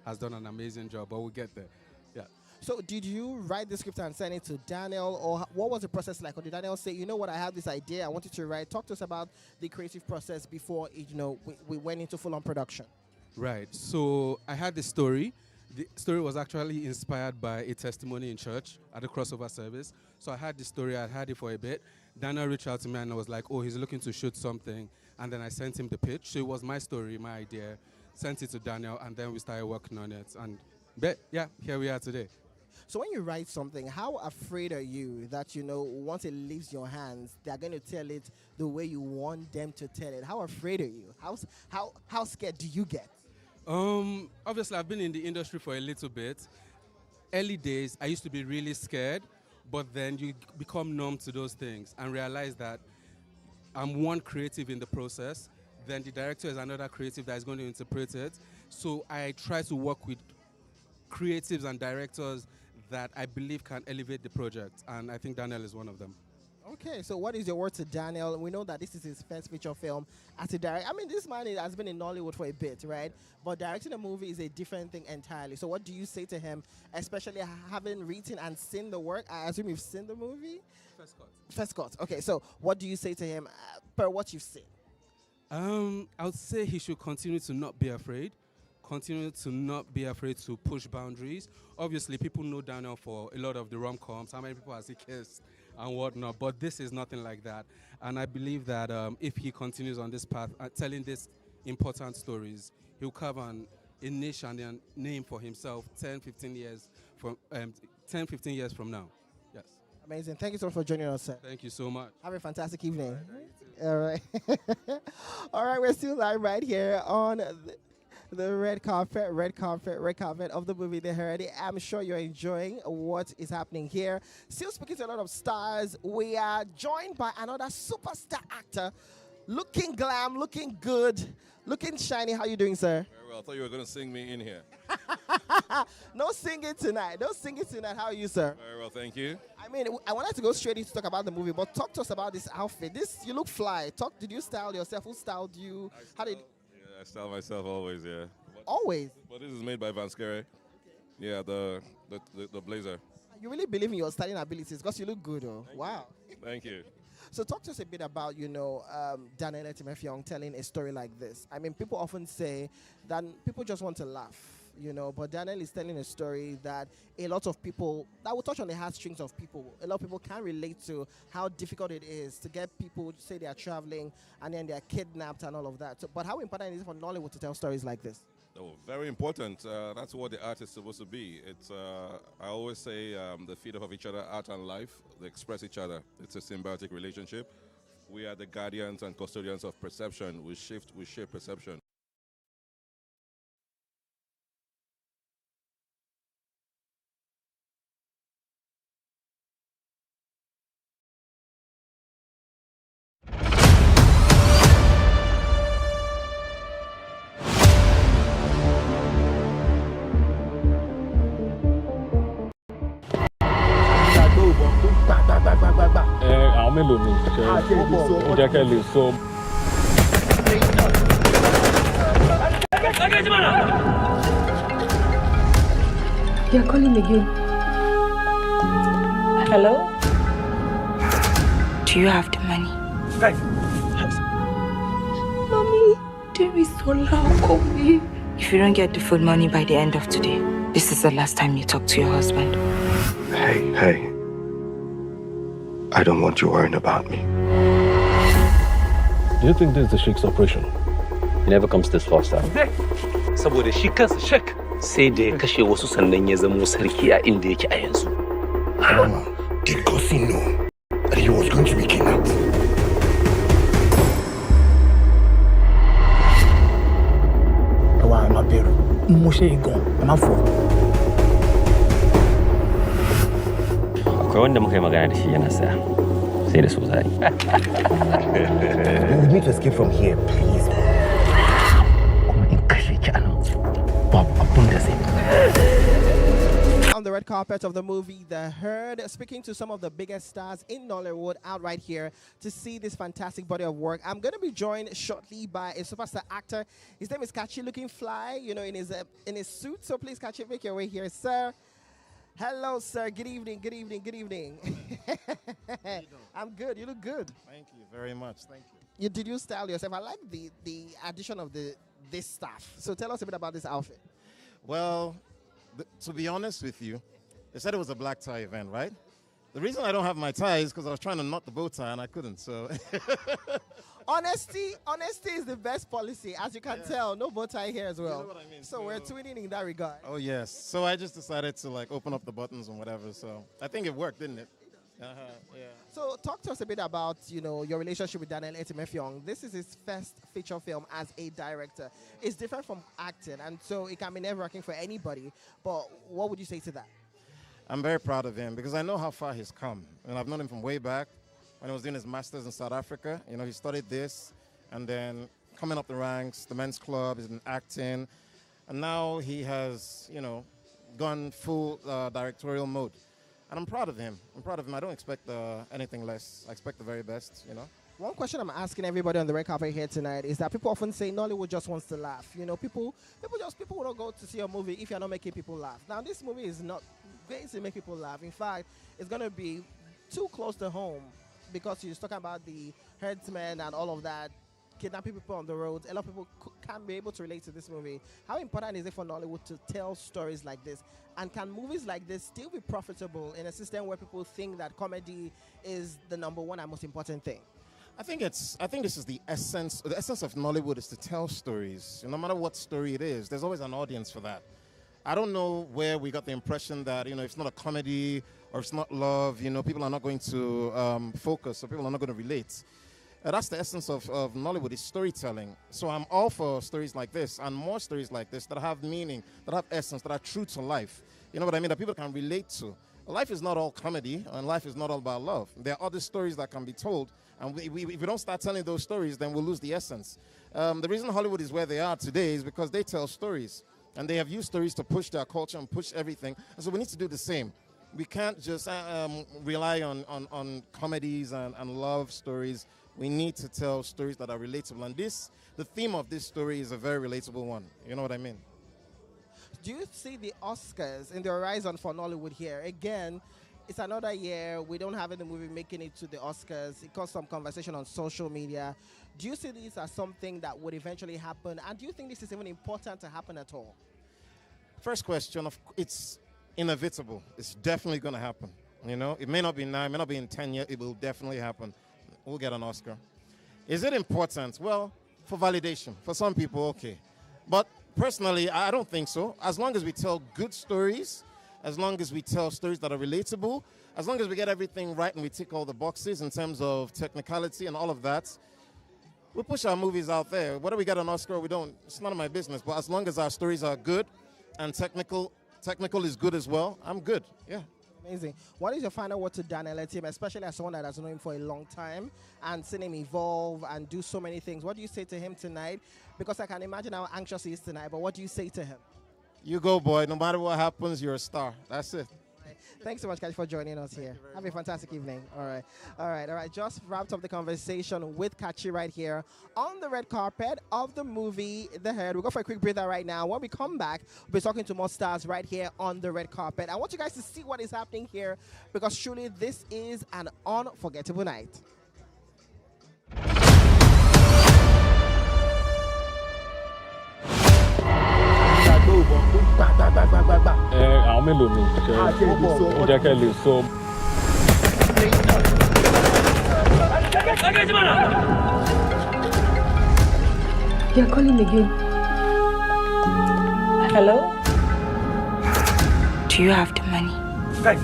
has done an amazing job, but we'll get there. Yeah. So did you write the script and send it to Daniel, or what was the process like? Or did Daniel say, you know what, I have this idea, I want you to write? Talk to us about the creative process before we went into full-on production. Right. So I had this story. The story was actually inspired by a testimony in church at the crossover service. So I had this story, I had it for a bit. Daniel reached out to me and I was like, oh, he's looking to shoot something. And then I sent him the pitch. So it was my story, my idea. Sent it to Daniel, and then we started working on it. And yeah, here we are today. So when you write something, how afraid are you that, once it leaves your hands, they're going to tell it the way you want them to tell it? How afraid are you? How scared do you get? Obviously, I've been in the industry for a little bit. Early days, I used to be really scared, but then you become numb to those things and realize that I'm one creative in the process, then the director is another creative that is going to interpret it. So I try to work with creatives and directors that I believe can elevate the project, and I think Daniel is one of them. Okay, so what is your word to Daniel? We know that this is his first feature film as a director. I mean, this man has been in Nollywood for a bit, right? But directing a movie is a different thing entirely. So what do you say to him, especially having written and seen the work? I assume you've seen the movie? First cut. First cut. Okay, so what do you say to him per what you've seen? I would say he should continue to not be afraid. Continue to not be afraid to push boundaries. Obviously, people know Daniel for a lot of the rom-coms, how many people has he kissed and whatnot, but this is nothing like that. And I believe that if he continues on this path, telling these important stories, he'll carve a niche and a name for himself 10, 15 years from now. Yes. Amazing. Thank you so much for joining us, sir. Thank you so much. Have a fantastic evening. All right. All right, we're still live right here on the red carpet of the movie The Heredity. I'm sure you're enjoying what is happening here. Still speaking to a lot of stars, we are joined by another superstar actor, looking glam, looking good, looking shiny. How you doing, sir? Very well. I thought you were going to sing me in here. No singing tonight. No singing tonight. How are you, sir? Very well, thank you. I mean, I wanted to go straight in to talk about the movie, but talk to us about this outfit. You look fly. Did you style yourself? Who styled you? I style myself always, yeah. Always? But this is made by Van Skere. Yeah, the blazer. You really believe in your styling abilities because you look good, oh. Wow. Thank you. So talk to us a bit about, Daniel Etim Effiong telling a story like this. I mean, people often say that people just want to laugh, but Daniel is telling a story that a lot of people, that will touch on the heartstrings of people. A lot of people can relate to how difficult it is to get people to say they are traveling and then they are kidnapped and all of that. So, but how important is it for Nollywood to tell stories like this? Oh, very important. That's what the art is supposed to be. It's I always say the feed off of each other, art and life. They express each other. It's a symbiotic relationship. We are the guardians and custodians of perception. We shape perception. àwọn mélòó ni ṣe jẹ́ kẹ́ lè so. You're calling again. Hello? Do you have the money? Mommy, there is so loud of me. If you don't get the full money by the end of today, this is the last time you talk to your husband. Hey. I don't want you worrying about me. Do you think this is the Sheik's operation? He never comes this far, sir. Saboda shi kansa Sheik sai da ya kashe wasu sannan ya zamo sarki a inda yake a yanzu. Mama, did Kosi know that he was going to be kidnapped? I'm a bear. I'm a fool. Akwai wanda muka yi magana da shi yana saya. Sai da su zai. We need to escape from here, please. Kuma in kashe ki anan. Babu abun da zai. on the red carpet of the movie The Herd, speaking to some of the biggest stars in Nollywood out right here to see this fantastic body of work. I'm going to be joined shortly by a superstar actor. His name is Kachi, looking fly, in his suit. So please, Kachi, make your way here, sir. Hello, sir. Good evening. Good evening. Good evening. I'm good. You look good. Thank you very much. Thank you. Did you style yourself? I like the addition of this stuff. So tell us a bit about this outfit. Well, to be honest with you, they said it was a black tie event, right? The reason I don't have my tie is because I was trying to knot the bow tie and I couldn't, so. Honesty is the best policy. As you can tell, no bow tie here as well. You know what I mean? So we're twinning in that regard. Oh, yes. So I just decided to open up the buttons and whatever, so I think it worked, didn't it? Yeah. So talk to us a bit about, your relationship with Daniel Etim Effiong. This is his first feature film as a director. It's different from acting, and so it can be nerve-wracking for anybody. But what would you say to that? I'm very proud of him because I know how far he's come. And I've known him from way back when he was doing his master's in South Africa. He studied this, and then coming up the ranks, the men's club, he's in acting. And now he has, gone full directorial mode. And I'm proud of him. I don't expect anything less. I expect the very best, One question I'm asking everybody on the red carpet here tonight is that people often say Nollywood just wants to laugh. People will not go to see a movie if you're not making people laugh. Now, this movie is not going to make people laugh. In fact, it's going to be too close to home because you're talking about the herdsmen and all of that, kidnapping people on the roads. A lot of people can't be able to relate to this movie. How important is it for Nollywood to tell stories like this? And can movies like this still be profitable in a system where people think that comedy is the number one and most important thing? I think this is the essence. The essence of Nollywood is to tell stories. No matter what story it is, there's always an audience for that. I don't know where we got the impression that, if it's not a comedy or it's not love, people are not going to focus, or people are not going to relate. That's the essence of Nollywood, is storytelling. So I'm all for stories like this and more stories like this that have meaning, that have essence, that are true to life. You know what I mean? That people can relate to. Life is not all comedy, and life is not all about love. There are other stories that can be told, and if we don't start telling those stories, then we'll lose the essence. The reason Hollywood is where they are today is because they tell stories, and they have used stories to push their culture and push everything. And so we need to do the same. We can't just rely on comedies and love stories. We need to tell stories that are relatable. And the theme of this story is a very relatable one. You know what I mean? Do you see the Oscars in the horizon for Nollywood here? Again, it's another year. We don't have any movie making it to the Oscars. It caused some conversation on social media. Do you see this as something that would eventually happen? And do you think this is even important to happen at all? First question, it's inevitable. It's definitely going to happen. It may not be now, it may not be in 10 years. It will definitely happen. We'll get an Oscar. Is it important? Well, for validation. For some people, okay. But personally, I don't think so. As long as we tell good stories, as long as we tell stories that are relatable, as long as we get everything right and we tick all the boxes in terms of technicality and all of that, we push our movies out there. Whether we get an Oscar or we don't, it's none of my business. But as long as our stories are good and technical is good as well, I'm good. Yeah. Amazing. What is your final word to Daniel Etim, especially as someone that has known him for a long time and seen him evolve and do so many things? What do you say to him tonight? Because I can imagine how anxious he is tonight, but what do you say to him? You go, boy. No matter what happens, you're a star. That's it. Thanks so much, guys, for joining us here. Have a fantastic evening. All right. Just wrapped up the conversation with Kachi right here on the red carpet of the movie The Herd. We'll go for a quick breather right now. When we come back, we'll be talking to more stars right here on the red carpet. I want you guys to see what is happening here because truly this is an unforgettable night. àwọn mélòó ni ó jẹ́ kẹ́ lè sọ. You're calling again. Hello? Do you have the money? Guys.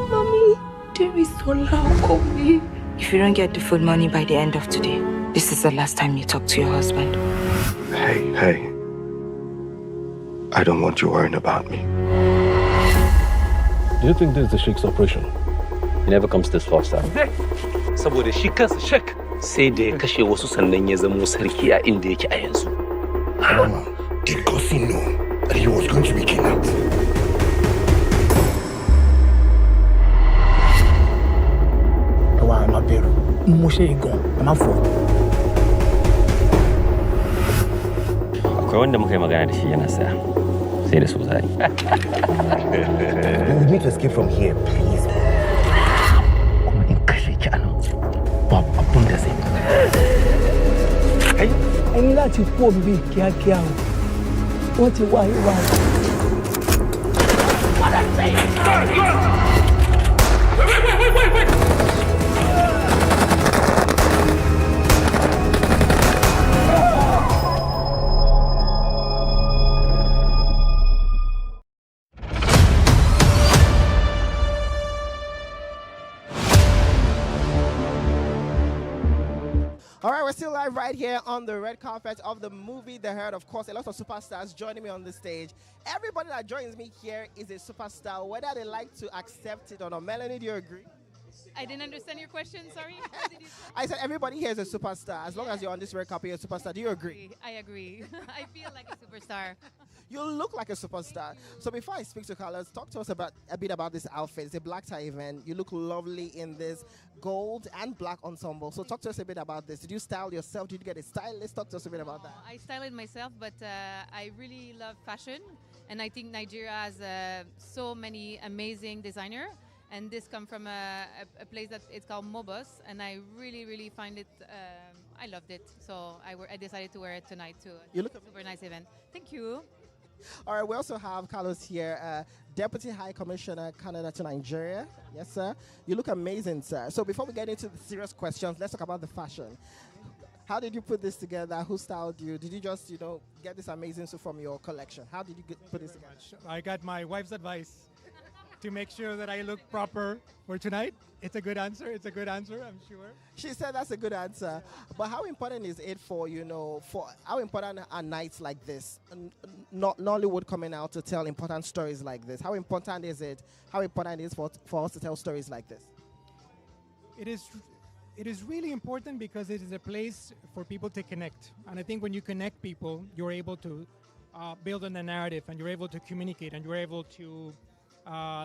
Mommy, there is so loud coming. If you don't get the full money by the end of today, this is the last time you talk to your husband. Hey. I don't want you worrying about me. Do you think this is a Sheikh's operation? He never comes this far, sir. Saboda shi kansa Sheikh sai da ya kashe wasu sannan ya zamo sarki a inda yake a yanzu. Mama, did Kosi know that he was going to be kidnapped? mo ṣe gan ẹ má fọ. Akwai wanda muka yi magana da shi yana saya. Sai da su zai. We need to escape from here, please. Kuma in kashe ki anan. Babu abun da zai. ẹ ní láti kú òbí kíákíá o wọ́n ti wá yín wá. All right, we're still live right here on the red carpet of the movie The Herd. Of course, a lot of superstars joining me on the stage. Everybody that joins me here is a superstar, whether they like to accept it or not. Melanie, do you agree? I didn't understand your question, sorry. I said everybody here is a superstar. As long as you're on this red carpet, you're a superstar. Do you agree? I agree. I feel like a superstar. You look like a superstar. So before I speak to Carlos, talk to us about a bit about this outfit. It's a black tie event. You look lovely in this gold and black ensemble. So talk to us a bit about this. Did you style yourself? Did you get a stylist? Talk to us a bit about that. I style it myself, but I really love fashion. And I think Nigeria has so many amazing designers. And this comes from a place that it's called Mobus. And I really, really find it, I loved it. So I decided to wear it tonight too. You look a super nice event. Thank you. All right, we also have Carlos here, Deputy High Commissioner, Canada to Nigeria. Yes, sir. You look amazing, sir. So before we get into the serious questions, let's talk about the fashion. How did you put this together? Who styled you? Did you just, get this amazing suit from your collection? How did you put this together? I got my wife's advice to make sure that I look proper for tonight. It's a good answer. It's a good answer, I'm sure. She said that's a good answer. But how important is it for how important are nights like this? Nollywood coming out to tell important stories like this. How important is it? How important is it for us to tell stories like this? It is really important because it is a place for people to connect. And I think when you connect people, you're able to build on the narrative, and you're able to communicate, and you're able to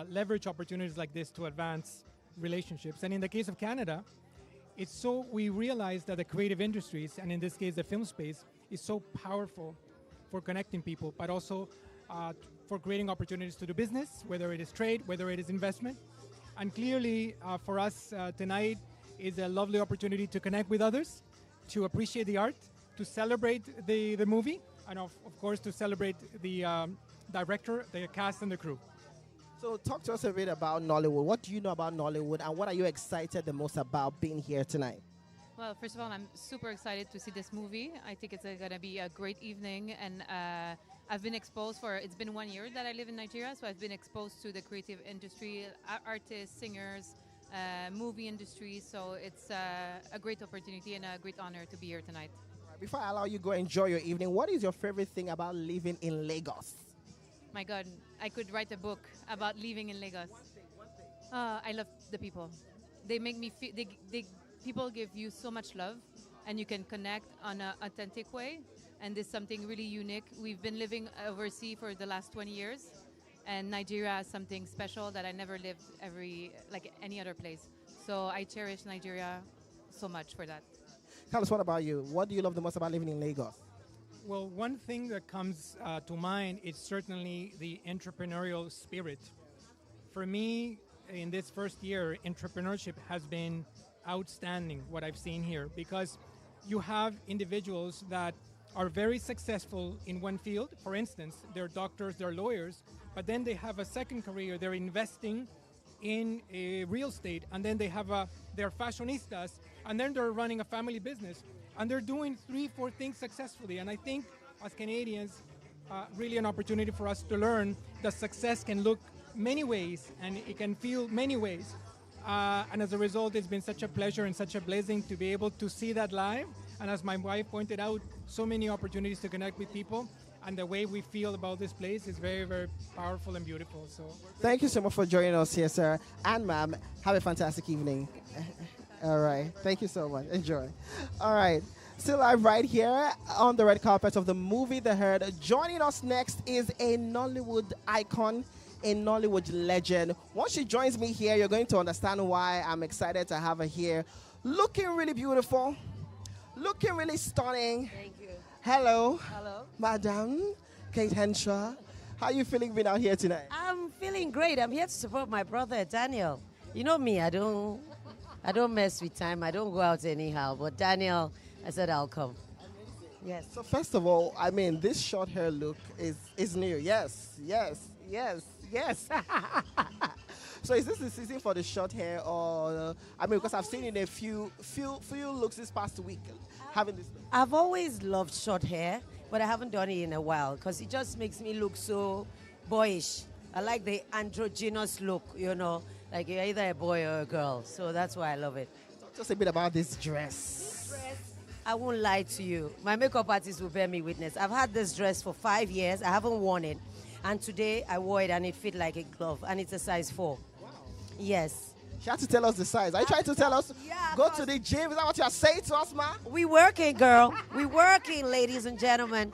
leverage opportunities like this to advance relationships. And in the case of Canada, we realize that the creative industries, and in this case the film space, is so powerful for connecting people, but also for creating opportunities to do business, whether it is trade, whether it is investment. And clearly for us tonight is a lovely opportunity to connect with others, to appreciate the art, to celebrate the movie, and of course to celebrate the director, the cast, and the crew. So talk to us a bit about Nollywood. What do you know about Nollywood, and what are you excited the most about being here tonight? Well, first of all, I'm super excited to see this movie. I think it's going to be a great evening, and I've been exposed it's been 1 year that I live in Nigeria, so I've been exposed to the creative industry, artists, singers, movie industry, so it's a great opportunity and a great honor to be here tonight. Before I allow you to go enjoy your evening, what is your favorite thing about living in Lagos? My God, I could write a book about living in Lagos. I love the people. They make me feel, people give you so much love, and you can connect on an authentic way, and this is something really unique. We've been living overseas for the last 20 years, and Nigeria has something special that I never lived like any other place. So I cherish Nigeria so much for that. Carlos, what about you? What do you love the most about living in Lagos? Well, one thing that comes to mind is certainly the entrepreneurial spirit. For me, in this first year, entrepreneurship has been outstanding, what I've seen here, because you have individuals that are very successful in one field. For instance, they're doctors, they're lawyers, but then they have a second career. They're investing in real estate, and then they're fashionistas, and then they're running a family business. And they're doing 3-4 things successfully. And I think as Canadians, really an opportunity for us to learn that success can look many ways and it can feel many ways. And as a result, it's been such a pleasure and such a blessing to be able to see that live. And as my wife pointed out, so many opportunities to connect with people. And the way we feel about this place is very, very powerful and beautiful. So thank you so much for joining us here, sir. And ma'am, have a fantastic evening. All right. Thank you so much. Enjoy. All right. Still live right here on the red carpet of the movie The Herd. Joining us next is a Nollywood icon, a Nollywood legend. Once she joins me here, you're going to understand why I'm excited to have her here. looking really beautiful, looking really stunning. Thank you. Hello. Hello. Madam Kate Henshaw. How are you feeling being out here tonight? I'm feeling great. I'm here to support my brother Daniel. You know me, I don't mess with time. I don't go out anyhow. But Daniel, I said I'll come. Yes. So first of all, I mean, this short hair look is new. Yes, yes, yes, yes. So is this the season for the short hair, or I mean, because I've seen in a few looks this past week, having this look. I've always loved short hair, but I haven't done it in a while because it just makes me look so boyish. I like the androgynous look, you know, like you're either a boy or a girl. So that's why I love it. Talk to us a bit about this dress. I won't lie to you. My makeup artist will bear me witness. I've had this dress for 5 years. I haven't worn it. And today I wore it and it fit like a glove. And it's a size 4. Wow. Yes. She had to tell us the size. Are you trying to tell us, go to the gym? Is that what you're saying to us, ma? We working, girl. We working, ladies and gentlemen.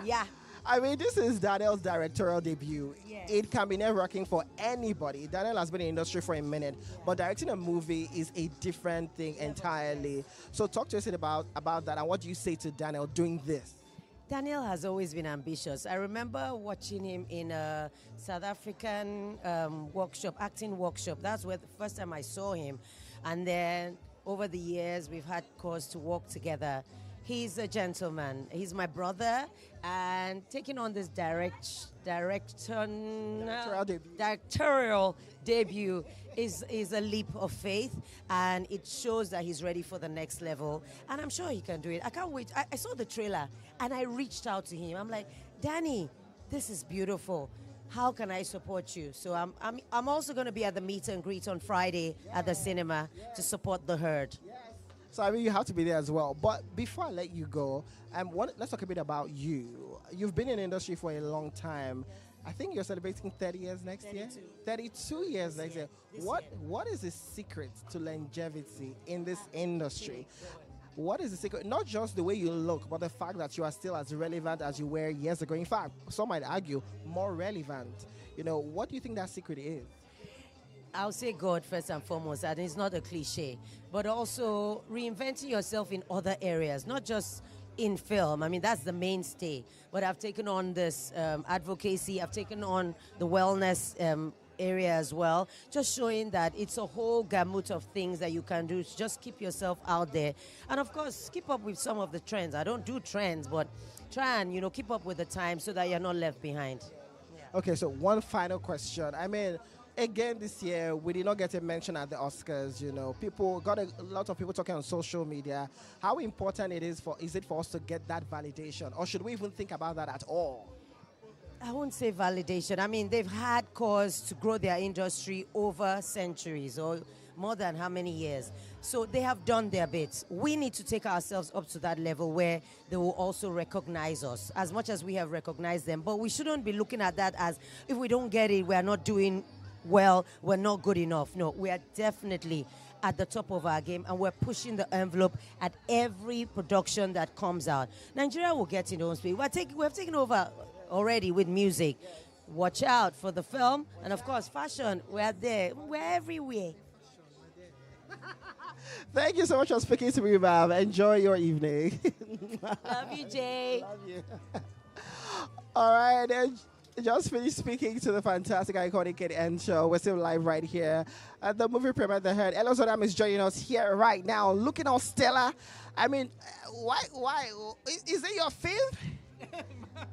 Yeah. I mean, this is Daniel's directorial debut. Yes. It can be nerve-wracking for anybody. Daniel has been in the industry for a minute, but directing a movie is a different thing entirely. So talk to us about that, and what do you say to Daniel doing this? Daniel has always been ambitious. I remember watching him in a South African acting workshop. That's where the first time I saw him. And then over the years, we've had cause to work together. He's a gentleman. He's my brother, and taking on this directorial debut is a leap of faith, and it shows that he's ready for the next level. And I'm sure he can do it. I can't wait. I saw the trailer, and I reached out to him. I'm like, Danny, this is beautiful. How can I support you? So I'm also going to be at the meet and greet on Friday at the cinema to support the herd. So I mean, you have to be there as well. But before I let you go, let's talk a bit about you. You've been in the industry for a long time. I think you're celebrating 30 years next year? 32 years next year. What is the secret to longevity in this industry? What is the secret? Not just the way you look, but the fact that you are still as relevant as you were years ago. In fact, some might argue more relevant. You know, what do you think that secret is? I'll say God first and foremost, and it's not a cliche, but also reinventing yourself in other areas, not just in film. I mean, that's the mainstay, but I've taken on this advocacy, I've taken on the wellness area as well, just showing that it's a whole gamut of things that you can do to just keep yourself out there. And of course, keep up with some of the trends. I don't do trends, but try and, keep up with the times so that you're not left behind. Yeah. Okay, so one final question. I mean, again, this year, we did not get a mention at the Oscars. People got a lot of people talking on social media. How important is it for us to get that validation, or should we even think about that at all? I won't say validation. I mean, they've had cause to grow their industry over centuries, or more than how many years. So they have done their bit. We need to take ourselves up to that level where they will also recognize us as much as we have recognized them. But we shouldn't be looking at that as if we don't get it, we are not doing well, we're not good enough. No, we are definitely at the top of our game, and we're pushing the envelope at every production that comes out. Nigeria will get in their own speed. We've taken over already with music. Watch out for the film, and of course, fashion. We're there. We're everywhere. Thank you so much for speaking to me, ma'am. Enjoy your evening. Love you, Jay. Love you. All right, then. Just finished speaking to the fantastic, iconic Etim Effiong. We're still live right here at the movie premiere, The Herd. Ella Zodam is joining us here right now, looking all stellar. I mean, why? Is it your film?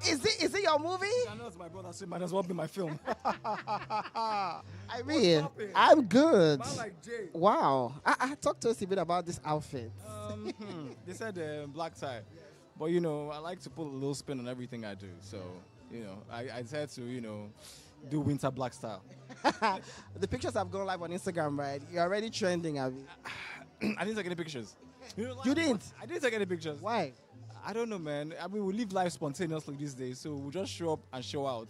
Is it your movie? I know it's my brother, so it might as well be my film. I mean, I'm good. Man like Jay. Wow. Talk to us a bit about this outfit. They said black tie. But, I like to put a little spin on everything I do. So, I decided to, do winter black style. The pictures have gone live on Instagram, right? You're already trending, Abby. I didn't take any pictures. You didn't? I didn't take any pictures. Why? I don't know, man. I mean, we live life spontaneously these days, so we'll just show up and show out.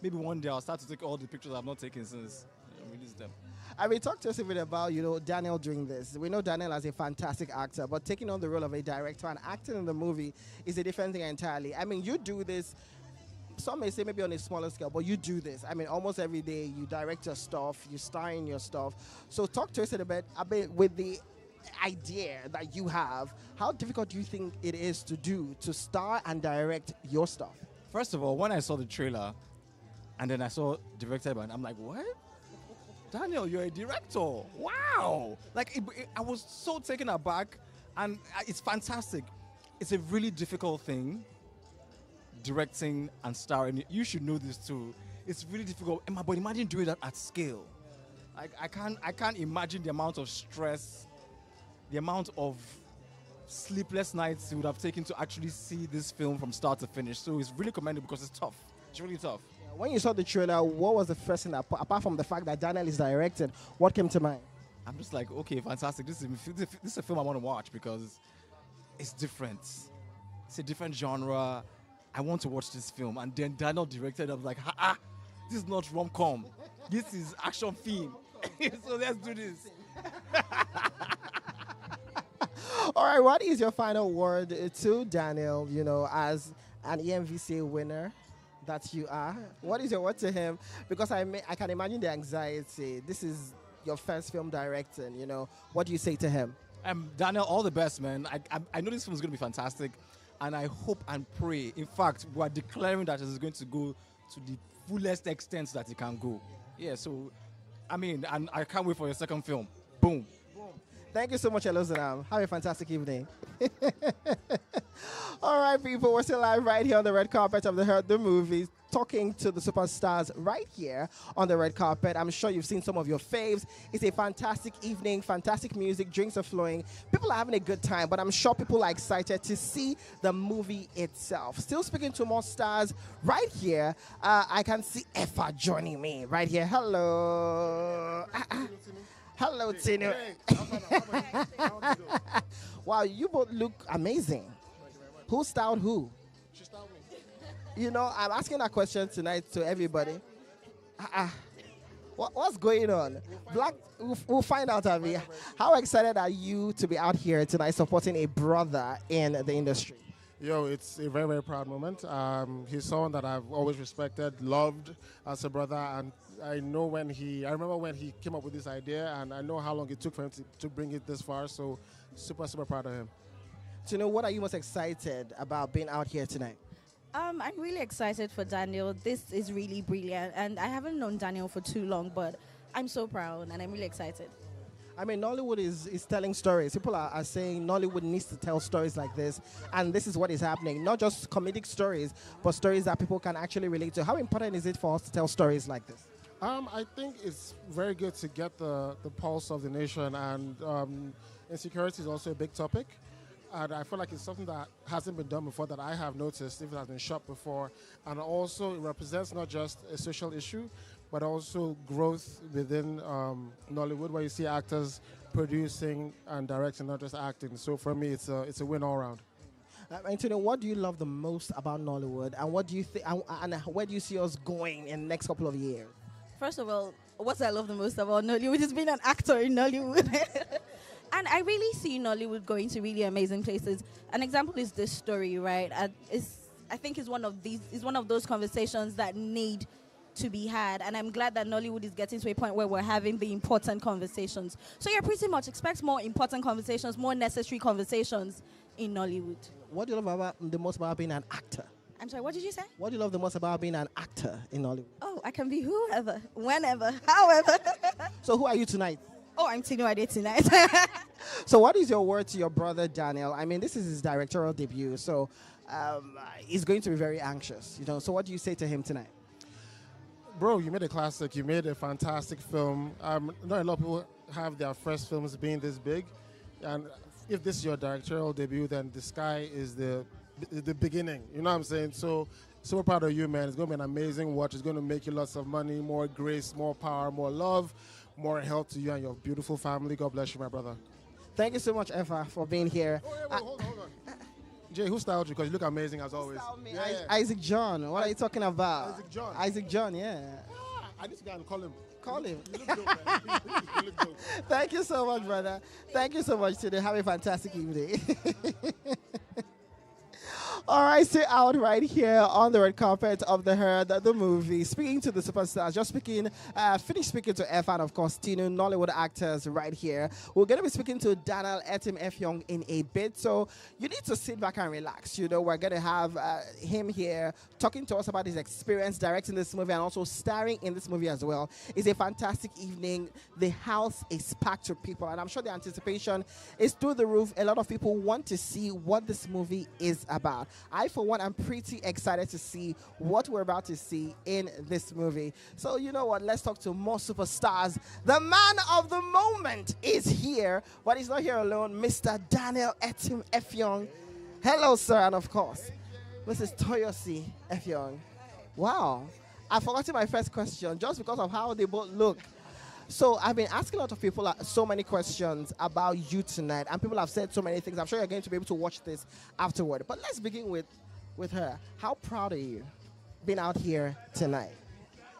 Maybe one day I'll start to take all the pictures I've not taken since I released them. I mean, talk to us a bit about, Daniel doing this. We know Daniel as a fantastic actor, but taking on the role of a director and acting in the movie is a different thing entirely. I mean, you do this, some may say maybe on a smaller scale, but you do this. I mean, almost every day you direct your stuff, you star in your stuff. So talk to us a bit with the idea that you have, how difficult do you think it is to do to star and direct your stuff? First of all, when I saw the trailer, and then I saw directed by, I'm like, what? Daniel, you're a director. Wow. Like, I was so taken aback, and it's fantastic. It's a really difficult thing, directing and starring. You should know this too. It's really difficult. But imagine doing that at scale. Like, I can't imagine the amount of stress, the amount of sleepless nights it would have taken to actually see this film from start to finish. So it's really commendable because it's tough. It's really tough. When you saw the trailer, what was the first thing that, apart from the fact that Daniel is directed, what came to mind? I'm just like, okay, fantastic. This is a film I want to watch because it's different. It's a different genre. I want to watch this film. And then Daniel directed. I was like, this is not rom-com. This is action film. So let's do this. All right, what is your final word to Daniel, as an EMVCA winner that you are? What is your word to him? Because I can imagine the anxiety. This is your first film directing, What do you say to him? Daniel, all the best, man. I know this film is going to be fantastic, and I hope and pray. In fact, we are declaring that it's going to go to the fullest extent that it can go. Yeah, so, and I can't wait for your second film. Boom. Thank you so much, Elozanam. Have a fantastic evening. All right, people, we're still live right here on the red carpet of the Movies, talking to the superstars right here on the red carpet. I'm sure you've seen some of your faves. It's a fantastic evening, fantastic music, drinks are flowing. People are having a good time, but I'm sure people are excited to see the movie itself. Still speaking to more stars right here. I can see Effa joining me right here. Hello. Hello, Tino. Wow, you both look amazing. Who styled who? She styled me. I'm asking that question tonight to everybody. What's going on? Black, we'll find out, Avi. How excited are you to be out here tonight supporting a brother in the industry? Yo, it's a very, very proud moment. He's someone that I've always respected, loved as a brother, and I remember when he came up with this idea, and I know how long it took for him to bring it this far, so super, super proud of him. So, what are you most excited about being out here tonight? I'm really excited for Daniel. This is really brilliant, and I haven't known Daniel for too long, but I'm so proud, and I'm really excited. Nollywood is telling stories. People are saying Nollywood needs to tell stories like this, and this is what is happening. Not just comedic stories, but stories that people can actually relate to. How important is it for us to tell stories like this? I think it's very good to get the pulse of the nation, and insecurity is also a big topic. And I feel like it's something that hasn't been done before, that I have noticed, if it has been shot before. And also it represents not just a social issue, but also growth within Nollywood, where you see actors producing and directing, not just acting. So for me, it's a win all around. Antonio, what do you love the most about Nollywood, and what do you think, and where do you see us going in the next couple of years? First of all, what I love the most about Nollywood is being an actor in Nollywood. And I really see Nollywood going to really amazing places. An example is this story, right? I think it's one of those conversations that need to be had, and I'm glad that Nollywood is getting to a point where we're having the important conversations. So yeah, pretty much expect more important conversations, more necessary conversations in Nollywood. What do you love the most about being an actor? I'm sorry, what did you say? What do you love the most about being an actor in Nollywood? Oh, I can be whoever, whenever, however. So who are you tonight? Oh, I'm Tino Ade tonight. So what is your word to your brother, Daniel? This is his directorial debut, so he's going to be very anxious, So what do you say to him tonight? Bro, you made a classic. You made a fantastic film. Not a lot of people have their first films being this big. And if this is your directorial debut, then the sky is the beginning. You know what I'm saying? So proud of you, man. It's going to be an amazing watch. It's going to make you lots of money, more grace, more power, more love, more health to you and your beautiful family. God bless you, my brother. Thank you so much, Effa, for being here. Hold on. Jay, who styled you? Because you look amazing as always. Yeah. Isaac John. What are you talking about? Isaac John. Isaac John, yeah. I need to go and call him. Call him. You look dope, man. You look dope. Thank you so much, brother. Thank you so much today. Have a fantastic evening. All right, stay out right here on the red carpet of the Herd, the movie. Speaking to the superstars, finished speaking to F and of course Tino, Nollywood actors right here. We're going to be speaking to Daniel Etim Effiong in a bit, so you need to sit back and relax. You know, we're going to have him here talking to us about his experience directing this movie and also starring in this movie as well. It's a fantastic evening. The house is packed with people, and I'm sure the anticipation is through the roof. A lot of people want to see what this movie is about. I, for one, am pretty excited to see what we're about to see in this movie. So, you know what? Let's talk to more superstars. The man of the moment is here, but he's not here alone. Mr. Daniel Etim Effiong. Hello, sir, and of course, Mrs. Toyosi Effiong. Wow. I've forgotten my first question just because of how they both look. So I've been asking a lot of people so many questions about you tonight, and people have said so many things. I'm sure you're going to be able to watch this afterward. But let's begin with her. How proud are you being out here tonight?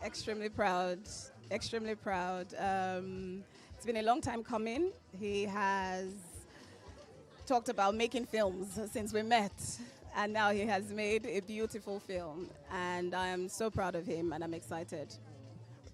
Extremely proud. Extremely proud. It's been a long time coming. He has talked about making films since we met, and now he has made a beautiful film. And I am so proud of him, and I'm excited.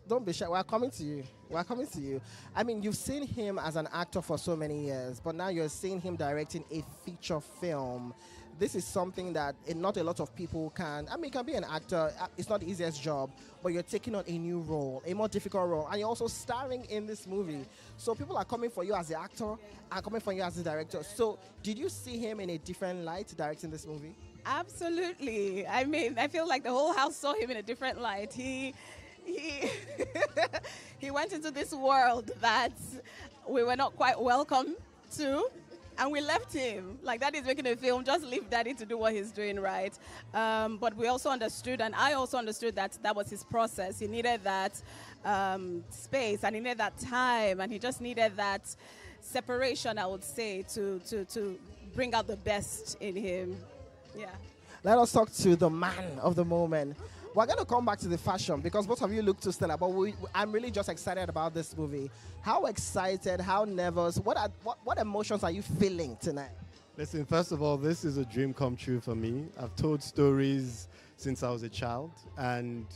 Don't be shy. We're coming to you. We're coming to you. I mean, you've seen him as an actor for so many years, but now you're seeing him directing a feature film. This is something that not a lot of people can. I mean, you can be an actor. It's not the easiest job, but you're taking on a new role, a more difficult role, and you're also starring in this movie. So people are coming for you as the actor and coming for you as the director. So did you see him in a different light directing this movie? Absolutely. I mean, I feel like the whole house saw him in a different light. He went into this world that we were not quite welcome to, and we left him. Like, Daddy's making a film, just leave Daddy to do what he's doing, right? But we also understood, and I also understood that that was his process. He needed that space, and he needed that time, and he just needed that separation, I would say, to bring out the best in him. Yeah. Let us talk to the man of the moment. We're going to come back to the fashion because both of you look too stellar, but I'm really just excited about this movie. How excited, how nervous, what emotions are you feeling tonight? Listen, first of all, this is a dream come true for me. I've told stories since I was a child, and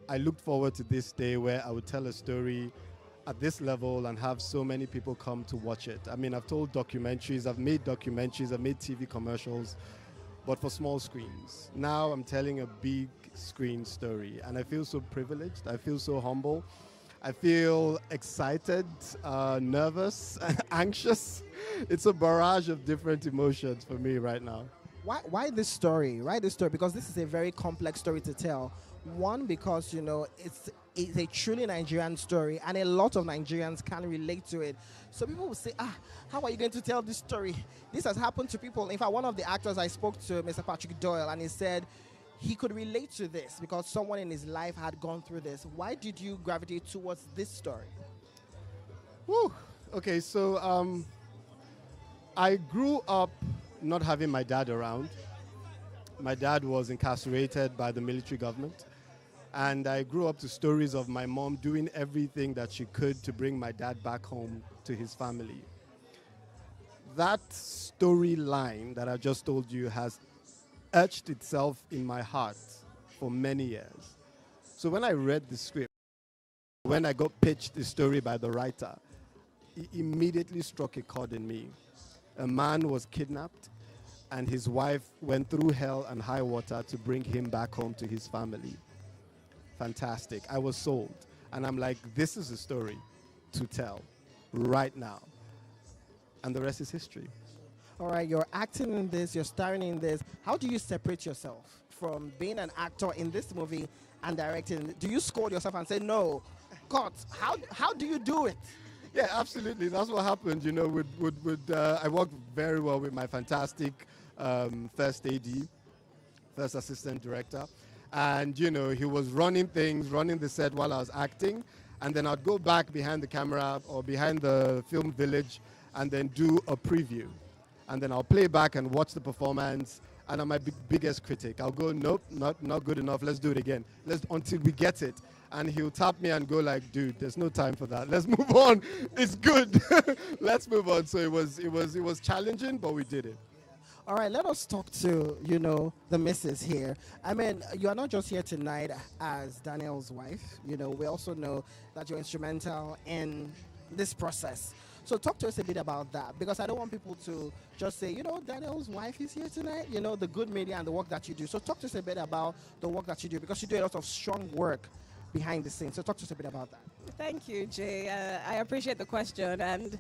I looked forward to this day where I would tell a story at this level and have so many people come to watch it. I mean, I've told documentaries, I've made TV commercials, but for small screens. Now I'm telling a big screen story, and I feel so privileged. I feel so humble. I feel excited, nervous, anxious. It's a barrage of different emotions for me right now. Why this story? Why this story? Because this is a very complex story to tell. One, because, you know, it's a truly Nigerian story, and a lot of Nigerians can relate to it. So people will say, how are you going to tell this story? This has happened to people. In fact, one of the actors, I spoke to Mr. Patrick Doyle, and he said he could relate to this because someone in his life had gone through this. Why did you gravitate towards this story? Whew. Okay, so I grew up not having my dad around. My dad was incarcerated by the military government. And I grew up to stories of my mom doing everything that she could to bring my dad back home to his family. That storyline that I just told you has etched itself in my heart for many years. So when I read the script, when I got pitched the story by the writer, it immediately struck a chord in me. A man was kidnapped, and his wife went through hell and high water to bring him back home to his family. Fantastic. I was sold. And I'm like, this is a story to tell right now. And the rest is history. All right, you're acting in this, you're starring in this. How do you separate yourself from being an actor in this movie and directing? Do you scold yourself and say, no, God, how do you do it? Yeah, absolutely. That's what happened. You know, I worked very well with my fantastic first AD, first assistant director. And, you know, he was running the set while I was acting. And then I'd go back behind the camera or behind the film village and then do a preview. And then I'll play back and watch the performance. And I'm my biggest critic. I'll go, nope, not good enough. Let's do it again. Until we get it. And he'll tap me and go like, dude, there's no time for that. Let's move on. It's good. Let's move on. So it was challenging, but we did it. All right, let us talk to, the missus here. I mean, you are not just here tonight as Daniel's wife. We also know that you're instrumental in this process. So talk to us a bit about that, because I don't want people to just say, Daniel's wife is here tonight, the good media and the work that you do. So talk to us a bit about the work that you do, because you do a lot of strong work behind the scenes. So talk to us a bit about that. Thank you, Jay. I appreciate the question. And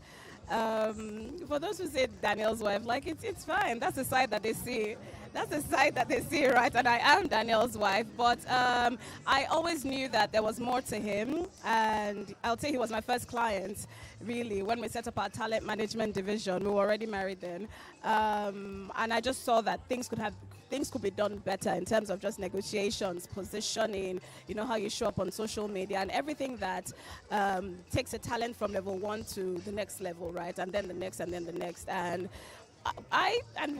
for those who say Daniel's wife, it's fine. That's the side that they see. That's the side that they see, right? And I am Daniel's wife. But I always knew that there was more to him. And I'll say he was my first client, really. When we set up our talent management division, we were already married then. And I just saw that things could be done better in terms of just negotiations, positioning, how you show up on social media, and everything that takes a talent from level 1 to the next level, right? And then the next, and then the next. And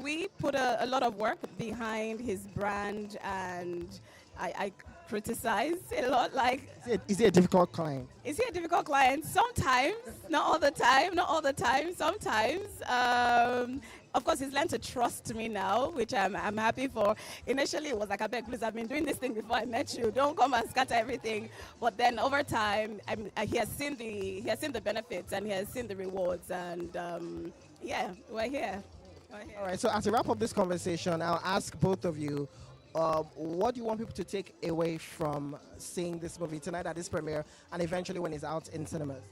we put a lot of work behind his brand, and I criticize a lot. Is he a difficult client? Is he a difficult client? Sometimes, not all the time. Sometimes. Of course, he's learned to trust me now, which I'm happy for. Initially, it was like, I beg, please, I've been doing this thing before I met you. Don't come and scatter everything. But then over time, he has seen the benefits, and he has seen the rewards. And we're here. All right, so as a wrap up this conversation, I'll ask both of you, what do you want people to take away from seeing this movie tonight at this premiere and eventually when it's out in cinemas?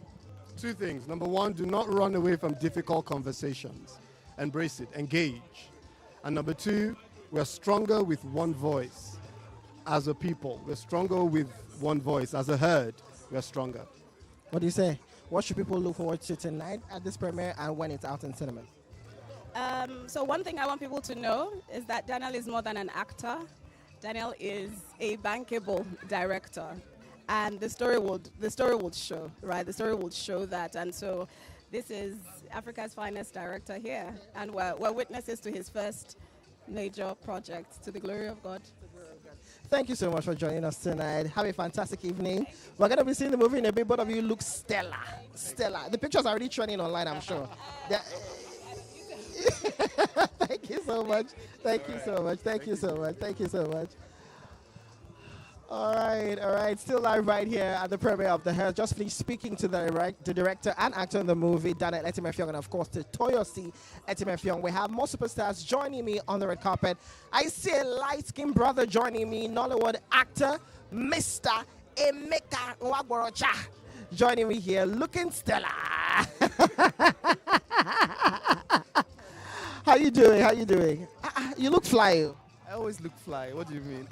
2 things. Number 1, do not run away from difficult conversations. Embrace it, engage. And number 2, we're stronger with one voice as a people. We're stronger with one voice as a herd. We're stronger. What do you say? What should people look forward to tonight at this premiere and when it's out in cinemas? So one thing I want people to know is that Daniel is more than an actor. Daniel is a bankable director, and the story would show, right? The story would show that, and so this is Africa's finest director here, and we're witnesses to his first major project, to the glory of God. Thank you so much for joining us tonight. Have a fantastic evening. We're going to be seeing the movie in a bit. Both of you look stellar. Stellar. The pictures are already trending online, I'm sure. Thank you so much. Thank you so much. Thank you so much. Thank you so much. All right. Still live right here at the premiere of The Herd. Just please speaking to the director and actor in the movie, Daniel Etim Effiong, and of course the Toyosi Etim Effiong. We have more superstars joining me on the red carpet. I see a light-skinned brother joining me, Nollywood actor, Mr. Emeka Nwagworocha, joining me here, looking stellar. How you doing? You look fly. I always look fly. What do you mean?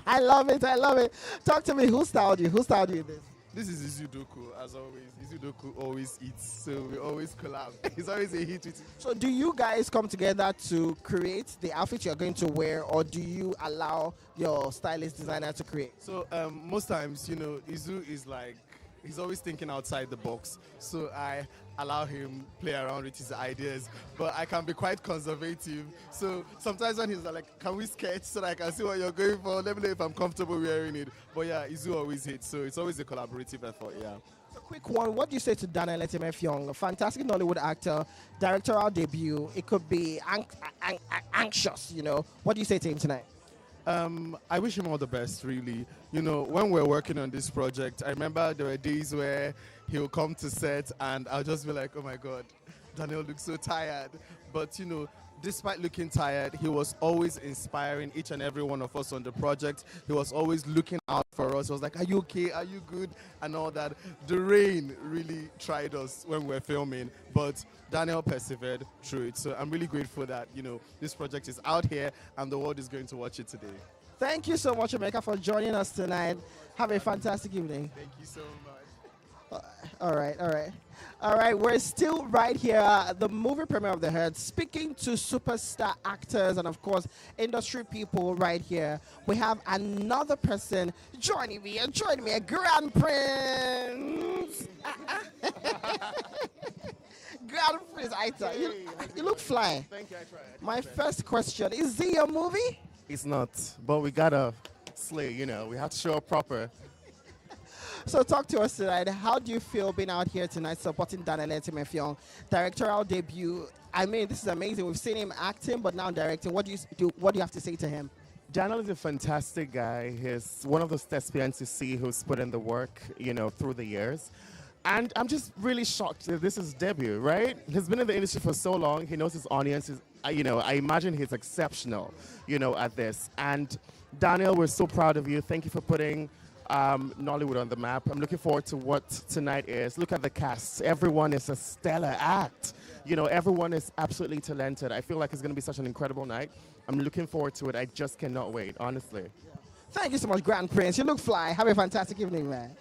I love it. Talk to me. Who styled you this? This is Izudoku, as always. Izudoku always eats, so we always collab. It's always a hit with it. So do you guys come together to create the outfit you're going to wear, or do you allow your stylist designer to create? So most times, Izu is like, he's always thinking outside the box. So I allow him play around with his ideas, but I can be quite conservative. So sometimes when he's like, can we sketch so that I can see what you're going for? Let me know if I'm comfortable wearing it. But yeah, Izu always hits, so it's always a collaborative effort, yeah. A quick one, what do you say to Daniel Etim Effiong, a fantastic Nollywood actor, directorial debut? It could be anxious, What do you say to him tonight? I wish him all the best, really. When we're working on this project, I remember there were days where he'll come to set and I'll just be like, oh my God, Daniel looks so tired. But, despite looking tired, he was always inspiring each and every one of us on the project. He was always looking out for us. He was like, are you okay? Are you good? And all that. The rain really tried us when we were filming, but Daniel persevered through it. So I'm really grateful that, this project is out here and the world is going to watch it today. Thank you so much, Emeka, for joining us tonight. Have a fantastic evening. Thank you so much. All right. We're still right here at the movie premiere of The Herd, speaking to superstar actors and, of course, industry people right here. We have another person joining me, a Grand Prince. Grand Prince Aita. You look fly. Thank you, I tried. My first question, is it your movie? It's not, but we gotta slay, we have to show up proper. So talk to us tonight. How do you feel being out here tonight supporting Daniel Etim Effiong? Directorial debut. I mean, this is amazing. We've seen him acting, but now directing. What do you have to say to him? Daniel is a fantastic guy. He's one of those thespians you see who's put in the work, through the years. And I'm just really shocked that this is his debut, right? He's been in the industry for so long. He knows his audience. I imagine he's exceptional, at this. And Daniel, we're so proud of you. Thank you for putting Nollywood on the map. I'm looking forward to what tonight is. Look at the cast. Everyone is a stellar act. Everyone is absolutely talented. I feel like it's going to be such an incredible night. I'm looking forward to it. I just cannot wait, honestly. Thank you so much, Grand Prince. You look fly. Have a fantastic evening, man.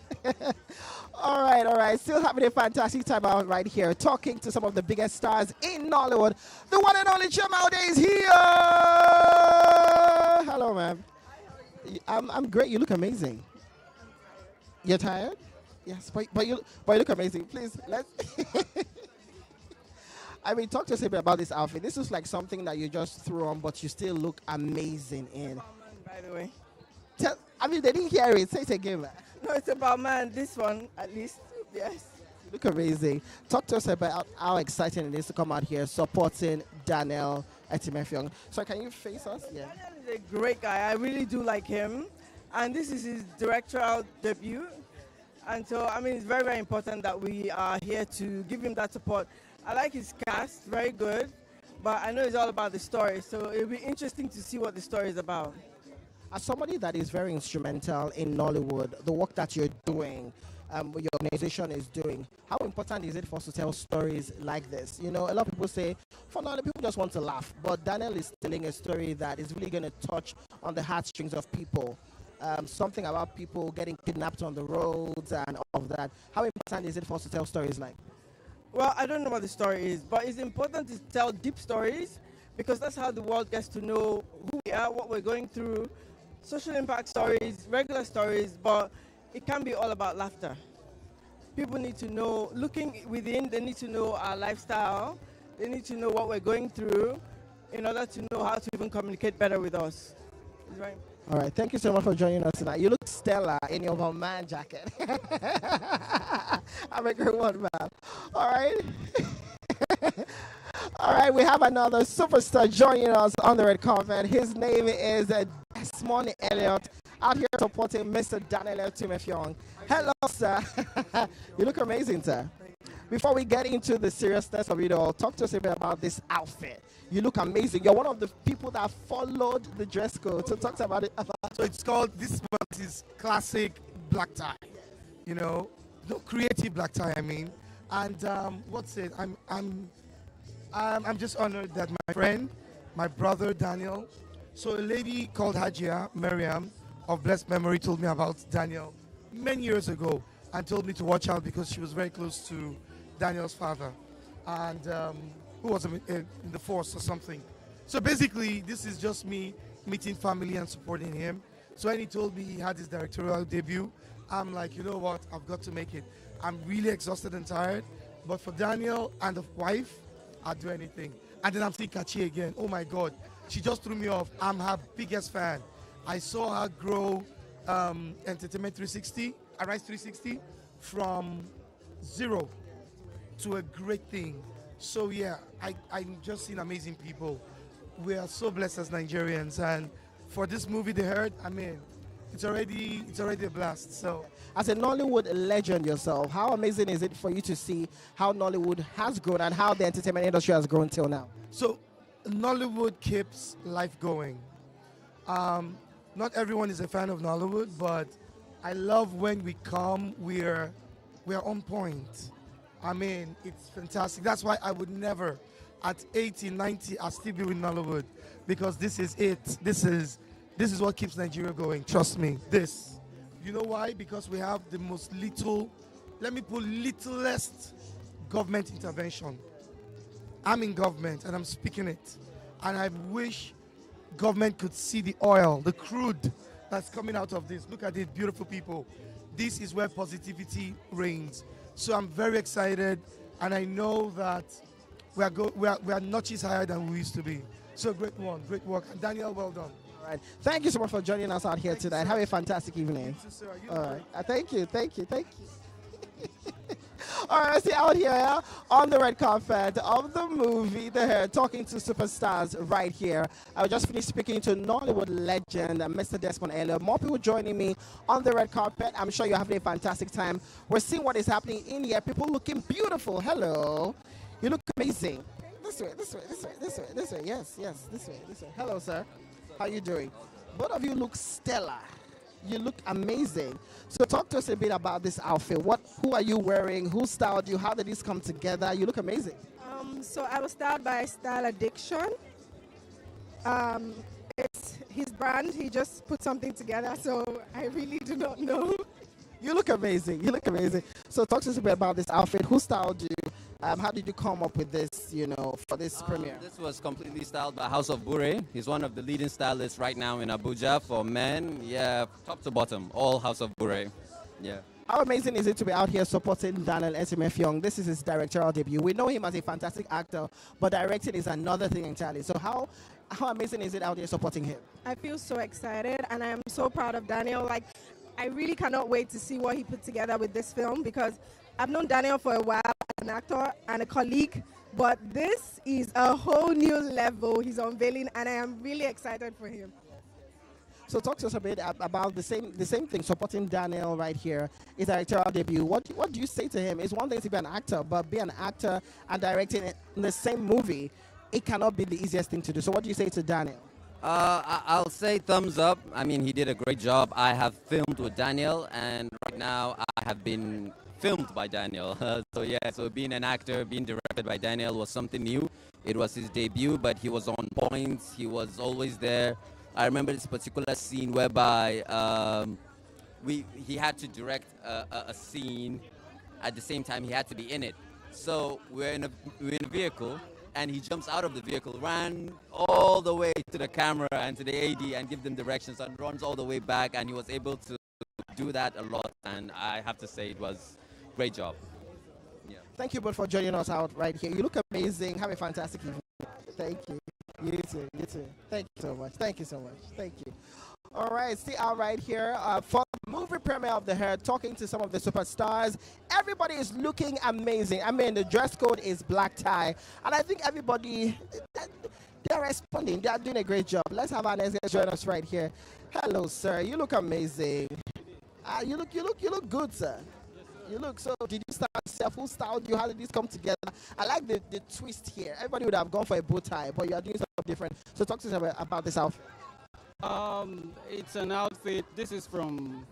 All right. Still having a fantastic time out right here, talking to some of the biggest stars in Nollywood. The one and only Chimaude is here. Hello, man. I'm great. You look amazing. You're tired? Yes, but you look amazing. Please, let's... I mean, talk to us a bit about this outfit. This is like something that you just threw on, but you still look amazing in. By the way. They didn't hear it. Say it again, man. No, it's about man. This one, at least. Yes. You look amazing. Talk to us about how exciting it is to come out here supporting Daniel Etim Effiong. So can you face us? Yeah. Daniel is a great guy. I really do like him. And this is his directorial debut. And so, it's very, very important that we are here to give him that support. I like his cast, very good, but I know it's all about the story, so it'll be interesting to see what the story is about. As somebody that is very instrumental in Nollywood, the work that you're doing, your organization is doing, how important is it for us to tell stories like this? A lot of people say, for Nollywood, people just want to laugh, but Daniel is telling a story that is really going to touch on the heartstrings of people. Something about people getting kidnapped on the roads and all of that. How important is it for us to tell stories like? Well, I don't know what the story is, but it's important to tell deep stories because that's how the world gets to know who we are, what we're going through, social impact stories, regular stories, but it can be all about laughter. People need to know, looking within, they need to know our lifestyle, they need to know what we're going through in order to know how to even communicate better with us. Right. All right, thank you so much for joining us tonight. You look stellar in your man jacket. Have a great one, man. All right. All right, we have another superstar joining us on the red carpet. His name is Desmond Elliott, out here supporting Mr. Daniel Etim Effiong. Hello, sir. You look amazing, sir. Before we get into the seriousness of it all, talk to us a bit about this outfit. You look amazing. You're one of the people that followed the dress code. So talk about it. So it's called, this one is classic black tie. No creative black tie, And what's it? I'm just honored that my friend, my brother Daniel, so a lady called Hajia Miriam of blessed memory told me about Daniel many years ago and told me to watch out because she was very close to Daniel's father, and who was in the force or something. So basically, this is just me meeting family and supporting him. So when he told me he had his directorial debut, I'm like, you know what, I've got to make it. I'm really exhausted and tired, but for Daniel and the wife, I'd do anything. And then I'm seeing Kachi again. Oh my God, she just threw me off. I'm her biggest fan. I saw her grow Entertainment 360, Arise 360, from zero to a great thing. So yeah, I'm just seeing amazing people. We are so blessed as Nigerians, and for this movie they heard, it's already a blast. So as a Nollywood legend yourself, how amazing is it for you to see how Nollywood has grown and how the entertainment industry has grown till now? So Nollywood keeps life going. Not everyone is a fan of Nollywood, but I love when we come, we're on point. It's fantastic. That's why I would never, at 80, 90, I'll still be with Nollywood, because this is it. This is what keeps Nigeria going. Trust me, this. You know why? Because we have the most littlest government intervention. I'm in government and I'm speaking it. And I wish government could see the oil, the crude that's coming out of this. Look at it, beautiful people. This is where positivity reigns. So I'm very excited, and I know that we are notches higher than we used to be. So great one, great work. And Daniel, well done. All right. Thank you so much for joining us out here tonight. Have a fantastic evening. All right. Thank you. All right, let's see out here on the red carpet of the movie The Hair, talking to superstars right here. I just finished speaking to Nollywood legend Mr. Desmond Elliott. More people joining me on the red carpet. I'm sure you're having a fantastic time. We're seeing what is happening in here. People looking beautiful. Hello. You look amazing. This way. Yes, this way. Hello, sir. How you doing? Both of you look stellar. You look amazing. So talk to us a bit about this outfit. Who are you wearing? Who styled you? How did this come together? You look amazing. So I was styled by Style Addiction. It's his brand. He just put something together, so I really do not know. You look amazing. So talk to us a bit about this outfit. Who styled you? How did you come up with this, for this premiere? This was completely styled by House of Bure. He's one of the leading stylists right now in Abuja for men. Yeah, top to bottom, all House of Bure. Yeah. How amazing is it to be out here supporting Daniel Etim Effiong? This is his directorial debut. We know him as a fantastic actor, but directing is another thing entirely. So how amazing is it out here supporting him? I feel so excited, and I am so proud of Daniel. I really cannot wait to see what he put together with this film, because I've known Daniel for a while as an actor and a colleague, but this is a whole new level he's unveiling, and I am really excited for him. So talk to us a bit about the same thing, supporting Daniel right here, his directorial debut. What do you say to him? It's one thing to be an actor, but be an actor and directing in the same movie, it cannot be the easiest thing to do. So what do you say to Daniel? I'll say thumbs up. I mean, he did a great job. I have filmed with Daniel, and right now I have been filmed by Daniel. So being an actor, being directed by Daniel was something new. It was his debut, but he was on point. He was always there. I remember this particular scene whereby he had to direct a scene at the same time he had to be in it. So we're in a vehicle, and he jumps out of the vehicle, ran all the way to the camera and to the AD and give them directions, and runs all the way back, and he was able to do that a lot, and I have to say it was a great job. Yeah. Thank you both for joining us out right here. You look amazing. Have a fantastic evening. Thank you. You too. Thank you so much. Thank you. All right, see out right here for the movie premiere of The Hair, talking to some of the superstars. Everybody is looking amazing. I mean, the dress code is black tie, and I think everybody, they're responding. They are doing a great job. Let's have our next guest join us right here. Hello, sir. You look amazing. You look good, sir. You look so. Did you style yourself? Who styled you? How did this come together? I like the twist here. Everybody would have gone for a bow tie, but you are doing something different. So talk to us about this outfit. It's an outfit. This is from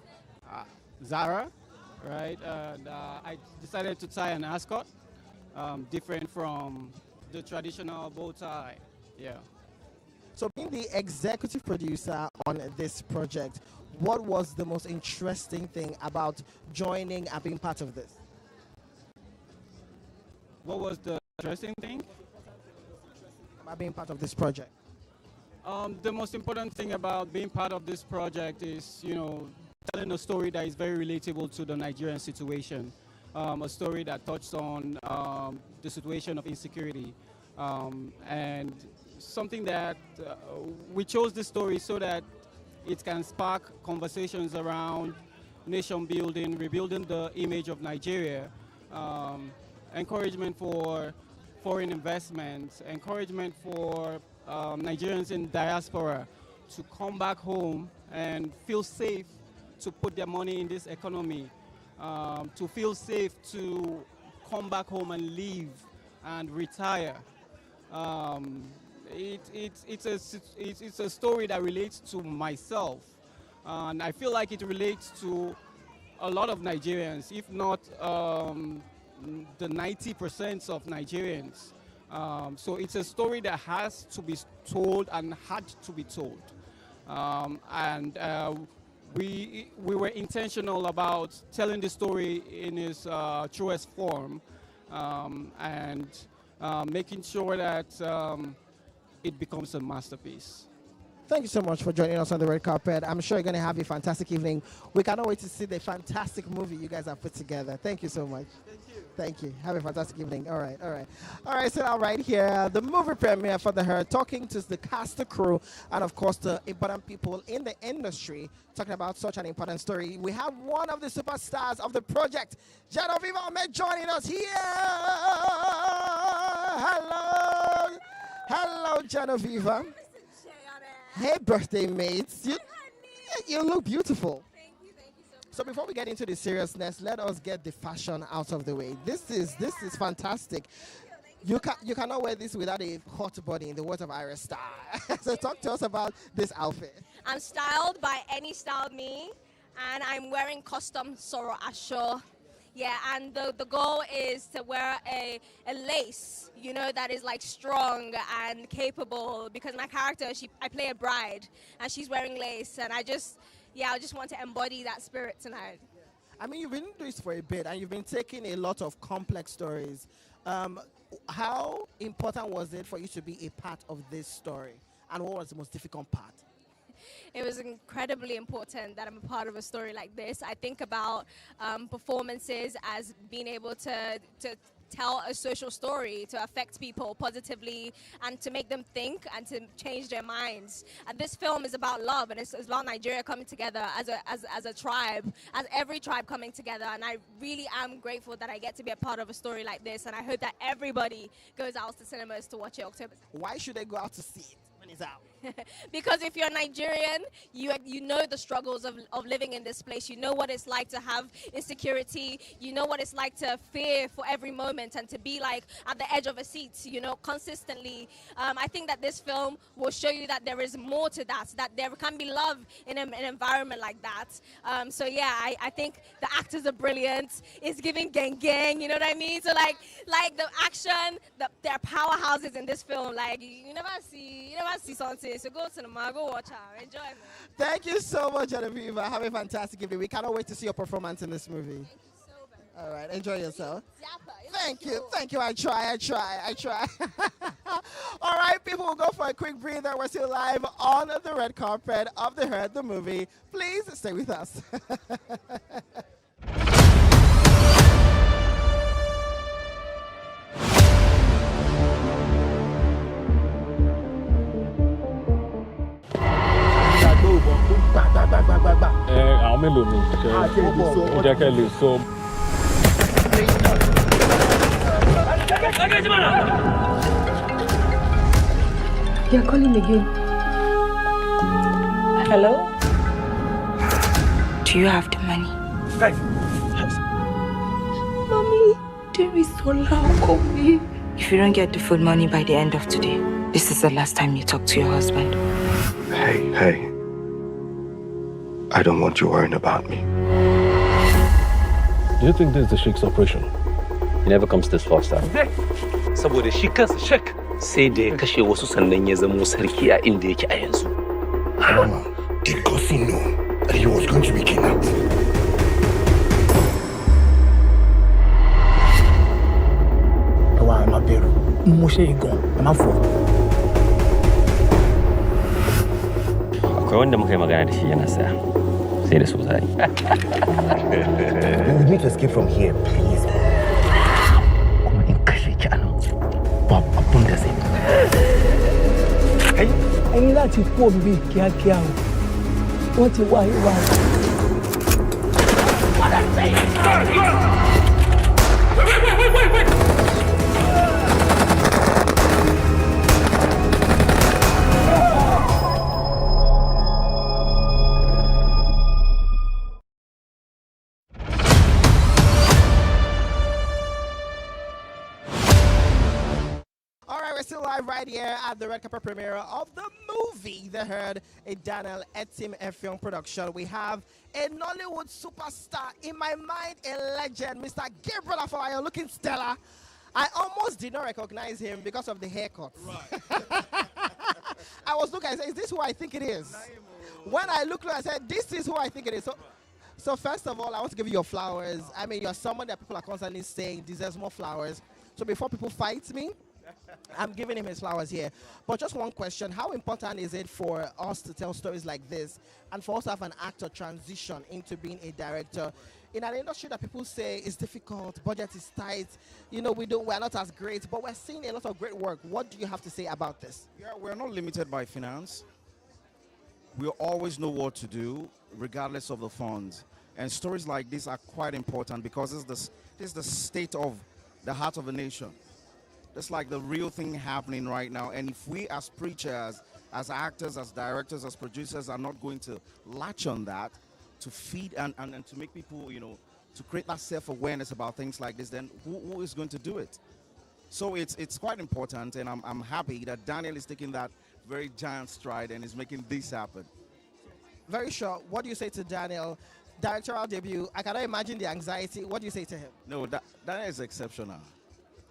Zara, right? And I decided to tie an ascot, different from the traditional bow tie. Yeah. So being the executive producer on this project, what was the most interesting thing about joining and being part of this? What was the interesting thing? About being part of this project. The most important thing about being part of this project is, telling a story that is very relatable to the Nigerian situation. A story that touched on the situation of insecurity. And something that we chose this story so that it can spark conversations around nation building, rebuilding the image of Nigeria, encouragement for foreign investments, encouragement for Nigerians in diaspora to come back home and feel safe to put their money in this economy, to feel safe to come back home and live and retire. It's a story that relates to myself, and I feel like it relates to a lot of Nigerians, if not the 90% of Nigerians. So it's a story that has to be told and had to be told, and we were intentional about telling the story in its truest form, and making sure that it becomes a masterpiece. Thank you so much for joining us on the red carpet. I'm sure you're going to have a fantastic evening. We cannot wait to see the fantastic movie you guys have put together. Thank you so much. Thank you. Have a fantastic evening. All right. So now right here, the movie premiere for The Herd, talking to the cast, the crew, and of course the important people in the industry, talking about such an important story. We have one of the superstars of the project, Genevieve Ahmed, joining us here. Hello, Genevieve. Hey, birthday mates. You look beautiful. So before we get into the seriousness, let us get the fashion out of the way. This is fantastic. You cannot wear this without a hot body, in the words of Iris Star. So talk to us about this outfit. I'm styled by Any Style Me, and I'm wearing custom Soro Asho. Yeah, and the goal is to wear a lace, you know, that is like strong and capable, because my character, I play a bride, and she's wearing lace, and I just want to embody that spirit tonight. I mean, you've been doing this for a bit, and you've been taking a lot of complex stories. How important was it for you to be a part of this story, and what was the most difficult part? It was incredibly important that I'm a part of a story like this. I think about performances as being able to tell a social story, to affect people positively and to make them think and to change their minds. And this film is about love, and it's about Nigeria coming together as a tribe, as every tribe coming together. And I really am grateful that I get to be a part of a story like this, and I hope that everybody goes out to cinemas to watch it October. Why should they go out to see it when it's out? Because if you're Nigerian, you know the struggles of living in this place. You know what it's like to have insecurity. You know what it's like to fear for every moment and to be like at the edge of a seat, you know, consistently. I think that this film will show you that there is more to that there can be love in an environment like that. So yeah, I think the actors are brilliant. It's giving gang, you know what I mean? So like the action, there are powerhouses in this film. Like you never see something. So go to the mall, go watch her, enjoy it. Thank you so much, Genevieve. Have a fantastic evening. We cannot wait to see your performance in this movie. Thank you so very much. All right, enjoy yourself. Thank you. I try. All right, people, we'll go for a quick breather. We're still live on the red carpet of The Herd, the movie. Please stay with us. Àwọn mélòó ni ó jẹ́ kẹ́ lè sọ. You're calling again. Hello? Do you have the money? Hey. Mommy, there is so loud. Call me. If you don't get the food money by the end of today, this is the last time you talk to your husband. Hey. I don't want you worrying about me. Do you think this is the Sheik's operation? He never comes this far, sir. Saboda shi kansa Sheik sai da ya kashe wasu sannan ya zamo sarki a inda yake a yanzu. Did Kosi know that he was going to be kidnapped? Akwai wanda muka yi magana da shi yana saya. Sai da su zai. We need to escape from here, please. Kuma in kashe ki anan. Babu abun da zai. Ẹni láti kú òbí kíákíá o. Wọ́n ti wá ìwà. Wait! Right here at the red carpet premiere of the movie The Herd, a Daniel Etim Effiong production. We have a Nollywood superstar, in my mind a legend, Mr. Gabriel Afawayo, looking stellar. I almost did not recognize him because of the haircut. Right. I was looking, I said, is this who I think it is? When I looked, I said, this is who I think it is. So first of all, I want to give you your flowers. I mean, you're someone that people are constantly saying deserves more flowers. So before people fight me, I'm giving him his flowers here. But just one question. How important is it for us to tell stories like this and for us to have an actor transition into being a director in an industry that people say is difficult, budget is tight, we're not as great, but we're seeing a lot of great work. What do you have to say about this? Yeah, we're not limited by finance. We always know what to do, regardless of the funds. And stories like this are quite important because this is the state of the heart of a nation. That's like the real thing happening right now. And if we as preachers, as actors, as directors, as producers are not going to latch on that to feed and to make people, to create that self-awareness about things like this, then who is going to do it? So it's quite important, and I'm happy that Daniel is taking that very giant stride and is making this happen. Very short. What do you say to Daniel? Directorial debut. I cannot imagine the anxiety. What do you say to him? No, Daniel is exceptional.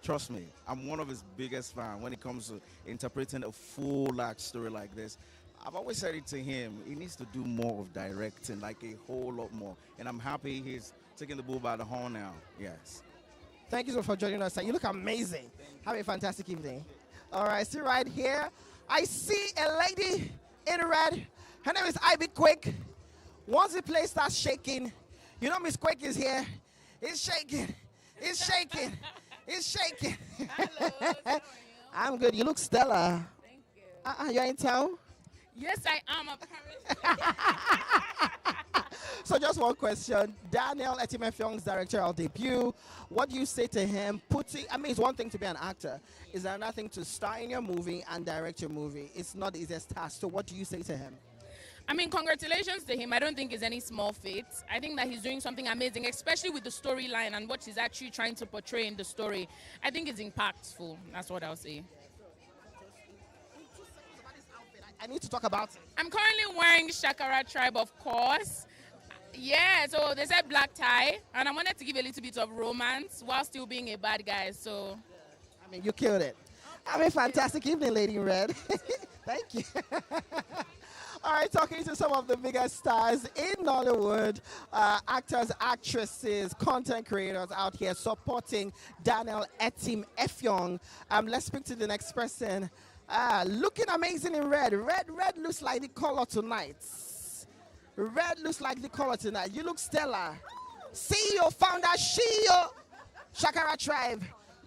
Trust me, I'm one of his biggest fans when it comes to interpreting a full story like this. I've always said it to him, he needs to do more of directing, like a whole lot more. And I'm happy he's taking the bull by the horn now. Yes. Thank you so much for joining us. You look amazing. Have a fantastic evening. All right, see right here. I see a lady in red. Her name is Ivy Quick. Once the place starts shaking, Miss Quick is here. It's shaking. It's shaking. It's shaking. Hello, I'm good. You look stellar. Thank you. You're in town? Yes, I am, apparently. So just one question. Daniel Etim Effiong's directorial debut. What do you say to him? It's one thing to be an actor. It's another thing to star in your movie and direct your movie. It's not the easiest task. So what do you say to him? Congratulations to him. I don't think it's any small feat. I think that he's doing something amazing, especially with the storyline and what he's actually trying to portray in the story. I think it's impactful. That's what I'll say. I need to talk about it. I'm currently wearing Shakara Tribe, of course. Yeah, so they said black tie, and I wanted to give a little bit of romance while still being a bad guy, so. You killed it. Have a fantastic evening, Lady in Red. Thank you. All right, talking to some of the biggest stars in Nollywood, actors, actresses, content creators out here supporting Daniel Etim Effiong. Let's speak to the next person. Looking amazing in red. Red looks like the color tonight. Red looks like the color tonight. You look stellar. CEO, founder, CEO, Shakara Tribe.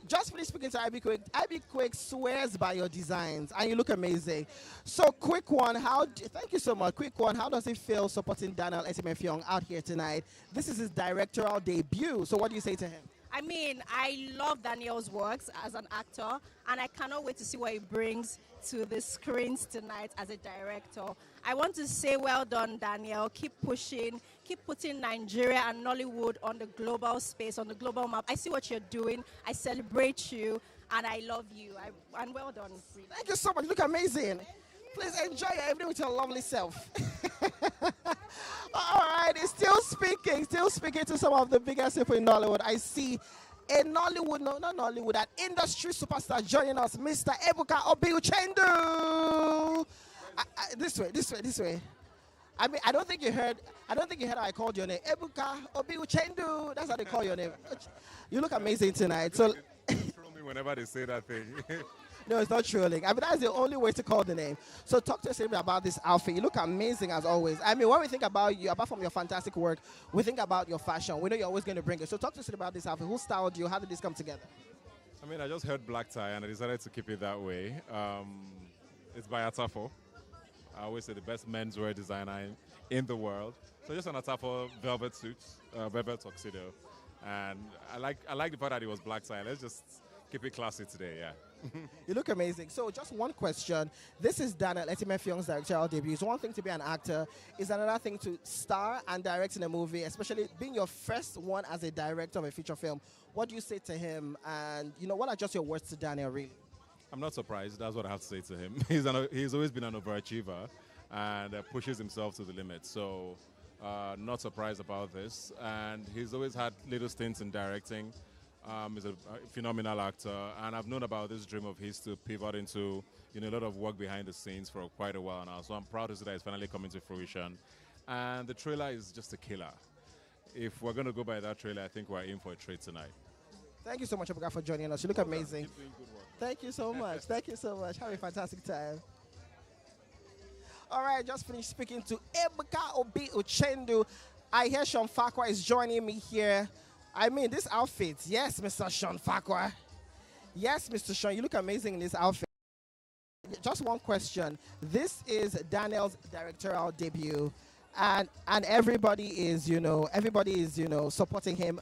Just finish speaking to Ivy Quick. Ivy Quick swears by your designs, and you look amazing. So, quick one. Thank you so much. Quick one. How does it feel supporting Daniel Etim Effiong out here tonight? This is his directorial debut. So, what do you say to him? I love Daniel's works as an actor, and I cannot wait to see what he brings to the screens tonight as a director. I want to say well done, Daniel. Keep pushing, keep putting Nigeria and Nollywood on the global space, on the global map. I see what you're doing. I celebrate you, and I love you. And well done. Thank you so much. You look amazing. Please enjoy your evening with your lovely self. All right, it's still speaking to some of the biggest people in Nollywood. I see a Nollywood, no, not Nollywood, an industry superstar joining us, Mr. Ebuka Obiuchendu. This way. I don't think you heard how I called your name. Ebuka Obiuchendu. That's how they call your name. You look amazing tonight. So Troll me whenever they say that thing. no, it's not trolling. That's the only way to call the name. So talk to us a little bit about this outfit. You look amazing as always. When we think about you, apart from your fantastic work, we think about your fashion. We know you're always going to bring it. So talk to us a little about this outfit. Who styled you? How did this come together? I just heard black tie and I decided to keep it that way. It's by Atafo. I always say the best menswear designer in the world. So just an Atafo velvet suit, velvet tuxedo. And I like the fact that it was black tie. Let's just keep it classy today, yeah. You look amazing. So just one question. This is Daniel Etim Effiong's directorial debut. It's one thing to be an actor. It's another thing to star and direct in a movie, especially being your first one as a director of a feature film. What do you say to him? And, what are just your words to Daniel, really? I'm not surprised. That's what I have to say to him. He's always been an overachiever and pushes himself to the limit. So not surprised about this. And he's always had little stints in directing. He's a phenomenal actor, and I've known about this dream of his to pivot into a lot of work behind the scenes for quite a while now. So I'm proud to see that it's finally coming to fruition. And the trailer is just a killer. If we're going to go by that trailer, I think we're in for a treat tonight. Thank you so much, Ebuka, for joining us. You look amazing. Thank you so much. Thank you so much. Have a fantastic time. All right, just finished speaking to Ebuka Obi Uchendu. I hear Sean Farquhar is joining me here. I mean, this outfit. Yes, Mr. Sean Farquhar. Yes, Mr. Sean, you look amazing in this outfit. Just one question. This is Daniel's directorial debut, and everybody is, supporting him.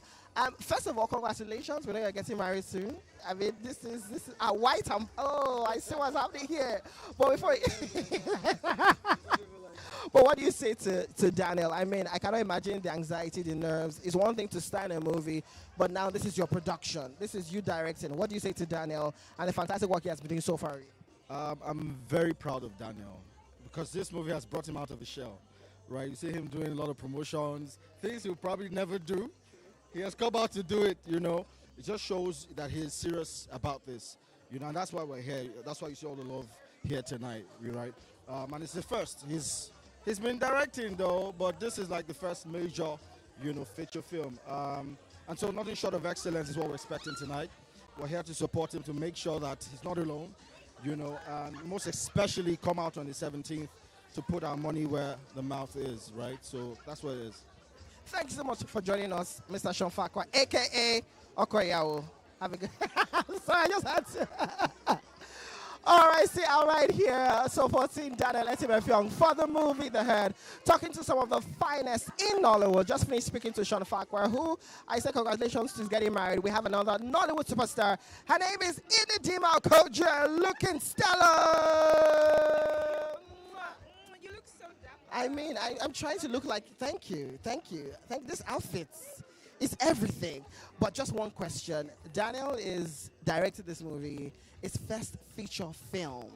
First of all, congratulations. We know you're getting married soon. I mean, this is a white. Oh, I see what's happening here. But before, but what do you say to Daniel? I mean, I cannot imagine the anxiety, the nerves. It's one thing to star in a movie, but now this is your production. This is you directing. What do you say to Daniel and the fantastic work he has been doing so far? I'm very proud of Daniel because this movie has brought him out of his shell, right? You see him doing a lot of promotions, things he'll probably never do. He has come out to do it, It just shows that he is serious about this, and that's why we're here. That's why you see all the love here tonight, right? And it's the first. He's been directing, though, but this is like the first major, feature film. And so nothing short of excellence is what we're expecting tonight. We're here to support him, to make sure that he's not alone, and most especially come out on the 17th to put our money where the mouth is, right? So that's what it is. Thank you so much for joining us, Mr. Sean Farquhar, a.k.a. Okoyao. Have a good... Sorry, I just had to... All right here, supporting Daniel Etim Effiong for the movie The Herd, talking to some of the finest in Nollywood. Just finished speaking to Sean Farquhar, who I say congratulations to getting married. We have another Nollywood superstar. Her name is Etim Effiong, looking stellar. You look so dapper. I mean, I'm trying to look like, thank you. This outfit is everything. But just one question. Daniel is directing this movie. It's first feature film.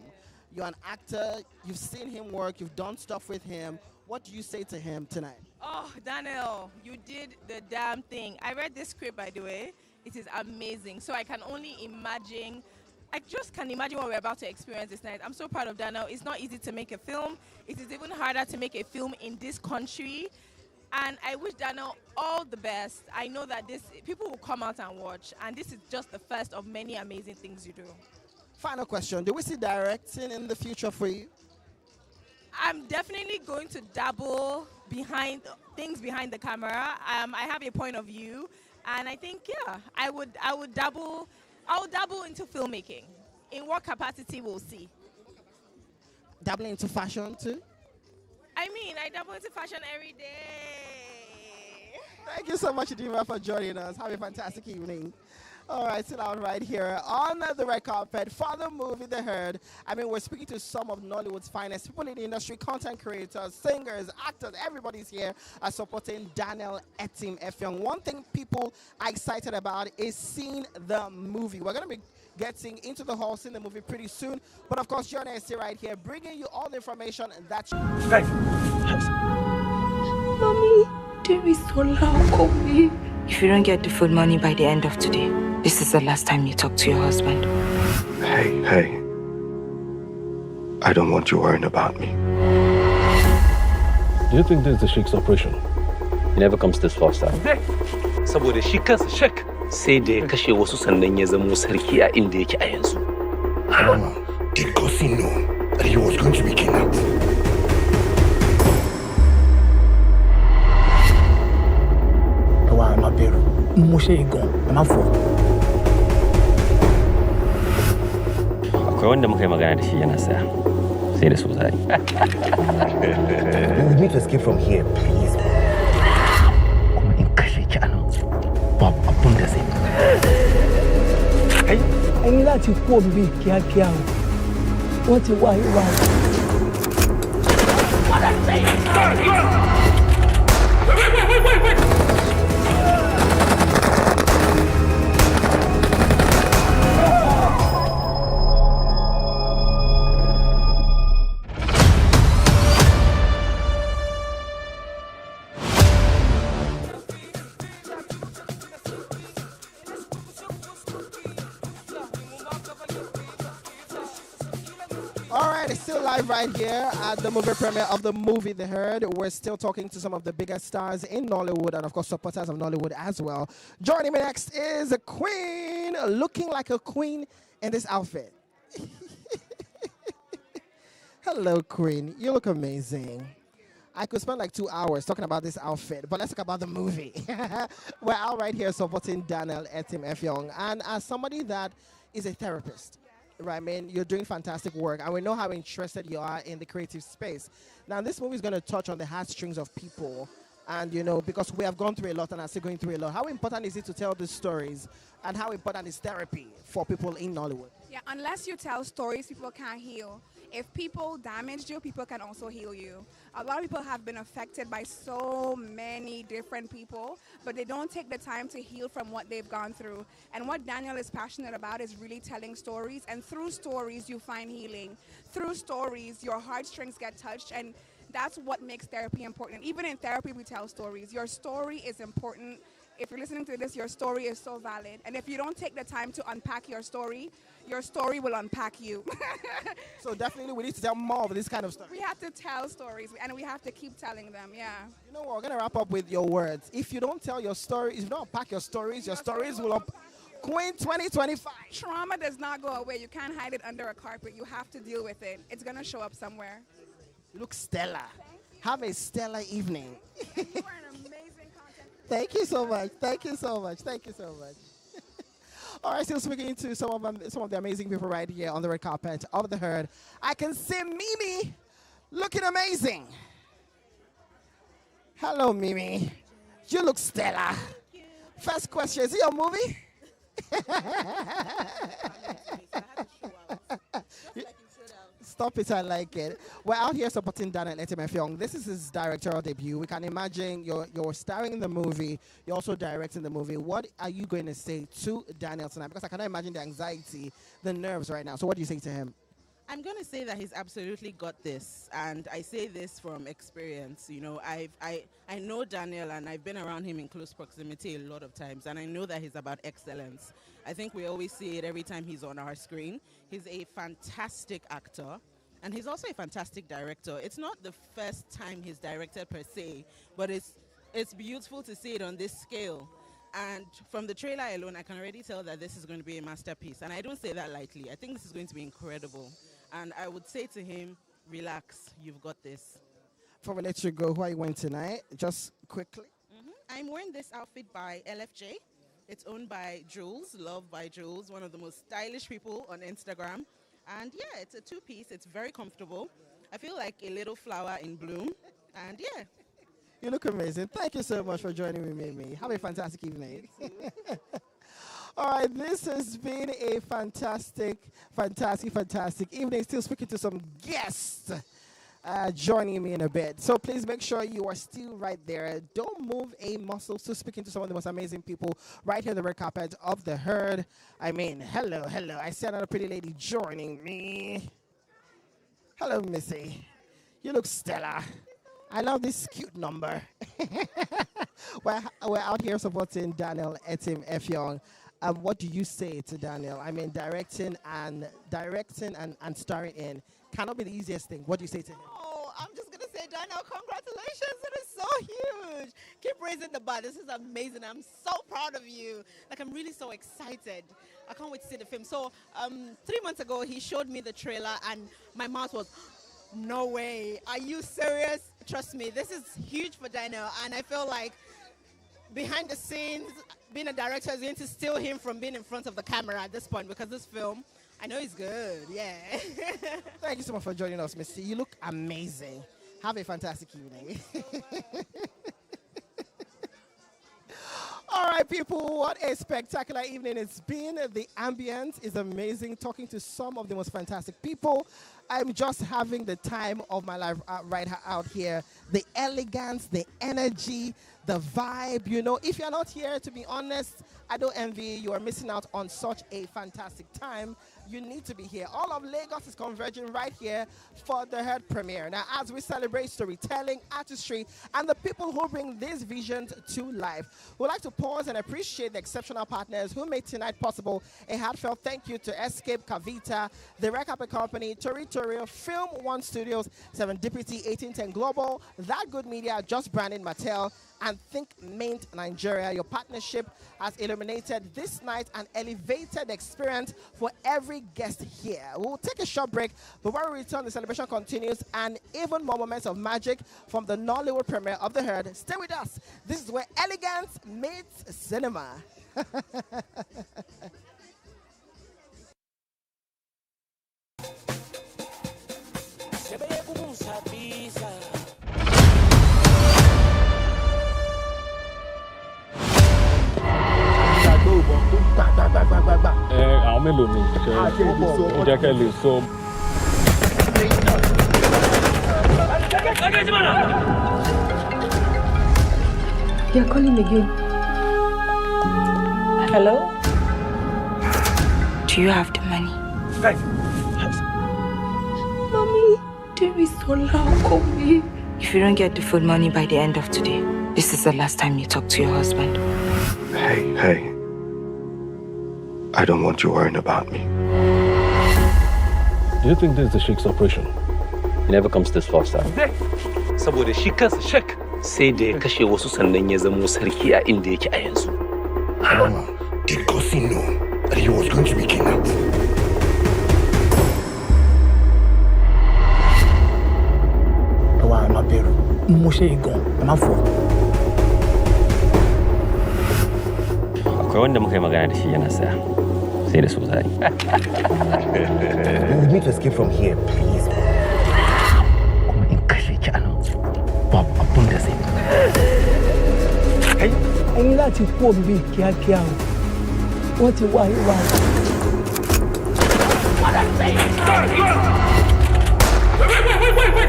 You're an actor. You've seen him work. You've done stuff with him. What do you say to him tonight? Oh, Daniel, you did the damn thing. I read this script, by the way. It is amazing. So I can only imagine. I just can imagine what we're about to experience this night. I'm so proud of Daniel. It's not easy to make a film. It is even harder to make a film in this country. And I wish Daniel all the best. I know that people will come out and watch, and this is just the first of many amazing things you do. Final question. Do we see directing in the future for you? I'm definitely going to dabble behind the camera. I have a point of view, and I think, I would dabble. I'll dabble into filmmaking. In what capacity, we'll see. Dabbling into fashion too? I mean, I dabble into fashion every day. Thank you so much, Edima, for joining us. Have a fantastic evening. All right, sit down right here on the red carpet for the movie The Herd. I mean, we're speaking to some of Nollywood's finest people in the industry, content creators, singers, actors, everybody's here supporting Daniel Etim Effiong. One thing people are excited about is seeing the movie. We're going to be getting into the hall, seeing the movie pretty soon. But of course, Johnny is right here, bringing you all the information that you... Hey. Mommy, don't be so loud, Kobe. If you don't get the food money by the end of today, this is the last time you talk to your husband. Hey. I don't want you worrying about me. Do you think this is the Sheik's operation? He never comes this far, sir. Saboda shi kansa Sheik sai da ya kashe wasu sannan ya zamo sarki a inda yake a yanzu. Did Gosi know that he was going to be kidnapped? Akwai wanda muka yi magana da shi yana saya. Sai da su zai. We need to escape from here, please. Kuma in kashe ki anan. Babu abun da zai. Hey, ẹni láti kú òbí kíákíá o. Wọ́n ti wá ìwà. Wait. All right, it's still live right here at the movie premiere of the movie The Herd. We're still talking to some of the biggest stars in Nollywood and, of course, supporters of Nollywood as well. Joining me next is a queen, looking like a queen in this outfit. Hello, queen. You look amazing. I could spend like 2 hours talking about this outfit, but let's talk about the movie. We're out right here supporting Daniel Etim Effiong. And as somebody that is a therapist, right, I mean, you're doing fantastic work, and we know how interested you are in the creative space. Now, this movie is going to touch on the heartstrings of people, and, you know, because we have gone through a lot and are still going through a lot. How important is it to tell these stories, and how important is therapy for people in Nollywood? Yeah, unless you tell stories, people can't heal. If people damaged you, people can also heal you. A lot of people have been affected by so many different people, but they don't take the time to heal from what they've gone through. And what Daniel is passionate about is really telling stories, and through stories you find healing. Through stories, your heartstrings get touched, and that's what makes therapy important. Even in therapy, we tell stories. Your story is important. If you're listening to this, your story is so valid. And if you don't take the time to unpack your story will unpack you. So definitely we need to tell more of this kind of stuff. We have to tell stories, and we have to keep telling them, yeah. You know what, we're going to wrap up with your words. If you don't tell your story, if you don't unpack your stories will up. Queen 2025. Trauma does not go away. You can't hide it under a carpet. You have to deal with it. It's going to show up somewhere. You look stellar. Have a stellar evening. You are an amazing content. Thank you so much. Thank you so much. Thank you so much. All right, still speaking to some of the amazing people right here on the red carpet of The Herd. I can see Mimi looking amazing. Hello, Mimi. You look stellar. First question, is it your movie? Stop it, I like it. We're out here supporting Daniel Etim Effiong. This is his directorial debut. We can imagine you're starring in the movie, you're also directing the movie. What are you going to say to Daniel tonight? Because I cannot imagine the anxiety, the nerves right now. So what do you say to him? I'm going to say that he's absolutely got this, and I say this from experience. You know, I know Daniel, and I've been around him in close proximity a lot of times, and I know that he's about excellence. I think we always see it every time he's on our screen. He's a fantastic actor, and he's also a fantastic director. It's not the first time he's directed per se, but it's beautiful to see it on this scale. And from the trailer alone, I can already tell that this is going to be a masterpiece, and I don't say that lightly. I think this is going to be incredible. And I would say to him, relax, you've got this. Before we let you go, who are you wearing tonight? Just quickly. I'm wearing this outfit by LFJ. It's owned by Jules, loved by Jules, one of the most stylish people on Instagram. And yeah, it's a two-piece. It's very comfortable. I feel like a little flower in bloom. And yeah. You look amazing. Thank you so much for joining me, Mimi. Have a fantastic evening. All right, this has been a fantastic evening. Still speaking to some guests joining me in a bit. So please make sure you are still right there. Don't move a muscle. Still speaking to some of the most amazing people right here on the red carpet of The Herd. I mean, hello. I see another pretty lady joining me. Hello, Missy. You look stellar. I love this cute number. We're out here supporting Daniel Etim Effiong. What do you say to Daniel? I mean, directing and starring in cannot be the easiest thing. What do you say to him? Oh, I'm just going to say, Daniel, congratulations. It is so huge. Keep raising the bar. This is amazing. I'm so proud of you. Like, I'm really so excited. I can't wait to see the film. So 3 months ago, he showed me the trailer, and my mouth was, no way. Are you serious? Trust me, this is huge for Daniel, and I feel like behind the scenes, being a director is going to steal him from being in front of the camera at this point, because this film, I know he's good, yeah. Thank you so much for joining us, Missy. You look amazing. Have a fantastic evening. All right, people, what a spectacular evening it's been. The ambience is amazing, talking to some of the most fantastic people. I'm just having the time of my life right out here. The elegance, the energy, the vibe. You know, if you're not here, to be honest, I don't envy you. You are missing out on such a fantastic time. You need to be here. All of Lagos is converging right here for the Herd premiere. Now, as we celebrate storytelling, artistry, and the people who bring these visions to life, we'd like to pause and appreciate the exceptional partners who made tonight possible. A heartfelt thank you to Escape Cavita, the Red Carpet Company, Territorial, Film One Studios, Serendipity, 1810 Global, That Good Media, Just Branding, Mattel, and Think Mint Nigeria. Your partnership has illuminated this night and elevated the experience for every guest here. We'll take a short break, but when we return, the celebration continues and even more moments of magic from the Nollywood premiere of The Herd. Stay with us. This is where elegance meets cinema. àwọn mélòó ni ṣe ó jẹ́ kẹ́ lè so. You're calling again. Hello? Do you have the money? Mommy, there is so loud. If you don't get the full money by the end of today, this is the last time you talk to your husband. Hey. I don't want you worrying about me. Do you think this is the Sheik's operation? He never comes this far, sir. Saboda shi kansa Sheikh sai da ya kashe wasu sannan ya zamo sarki a inda yake a yanzu. Mama, did Kosi know that he was going to be kidnapped? Akwai wanda muka yi magana da shi yana saya. Sai da su zai. We need to escape from here, please. Kuma in kashe ki anan. Babu abun da zai. Hey, ẹ̀yin láti kú òbí kíákíá o. Wọ́n ti wá yín wá. Wait.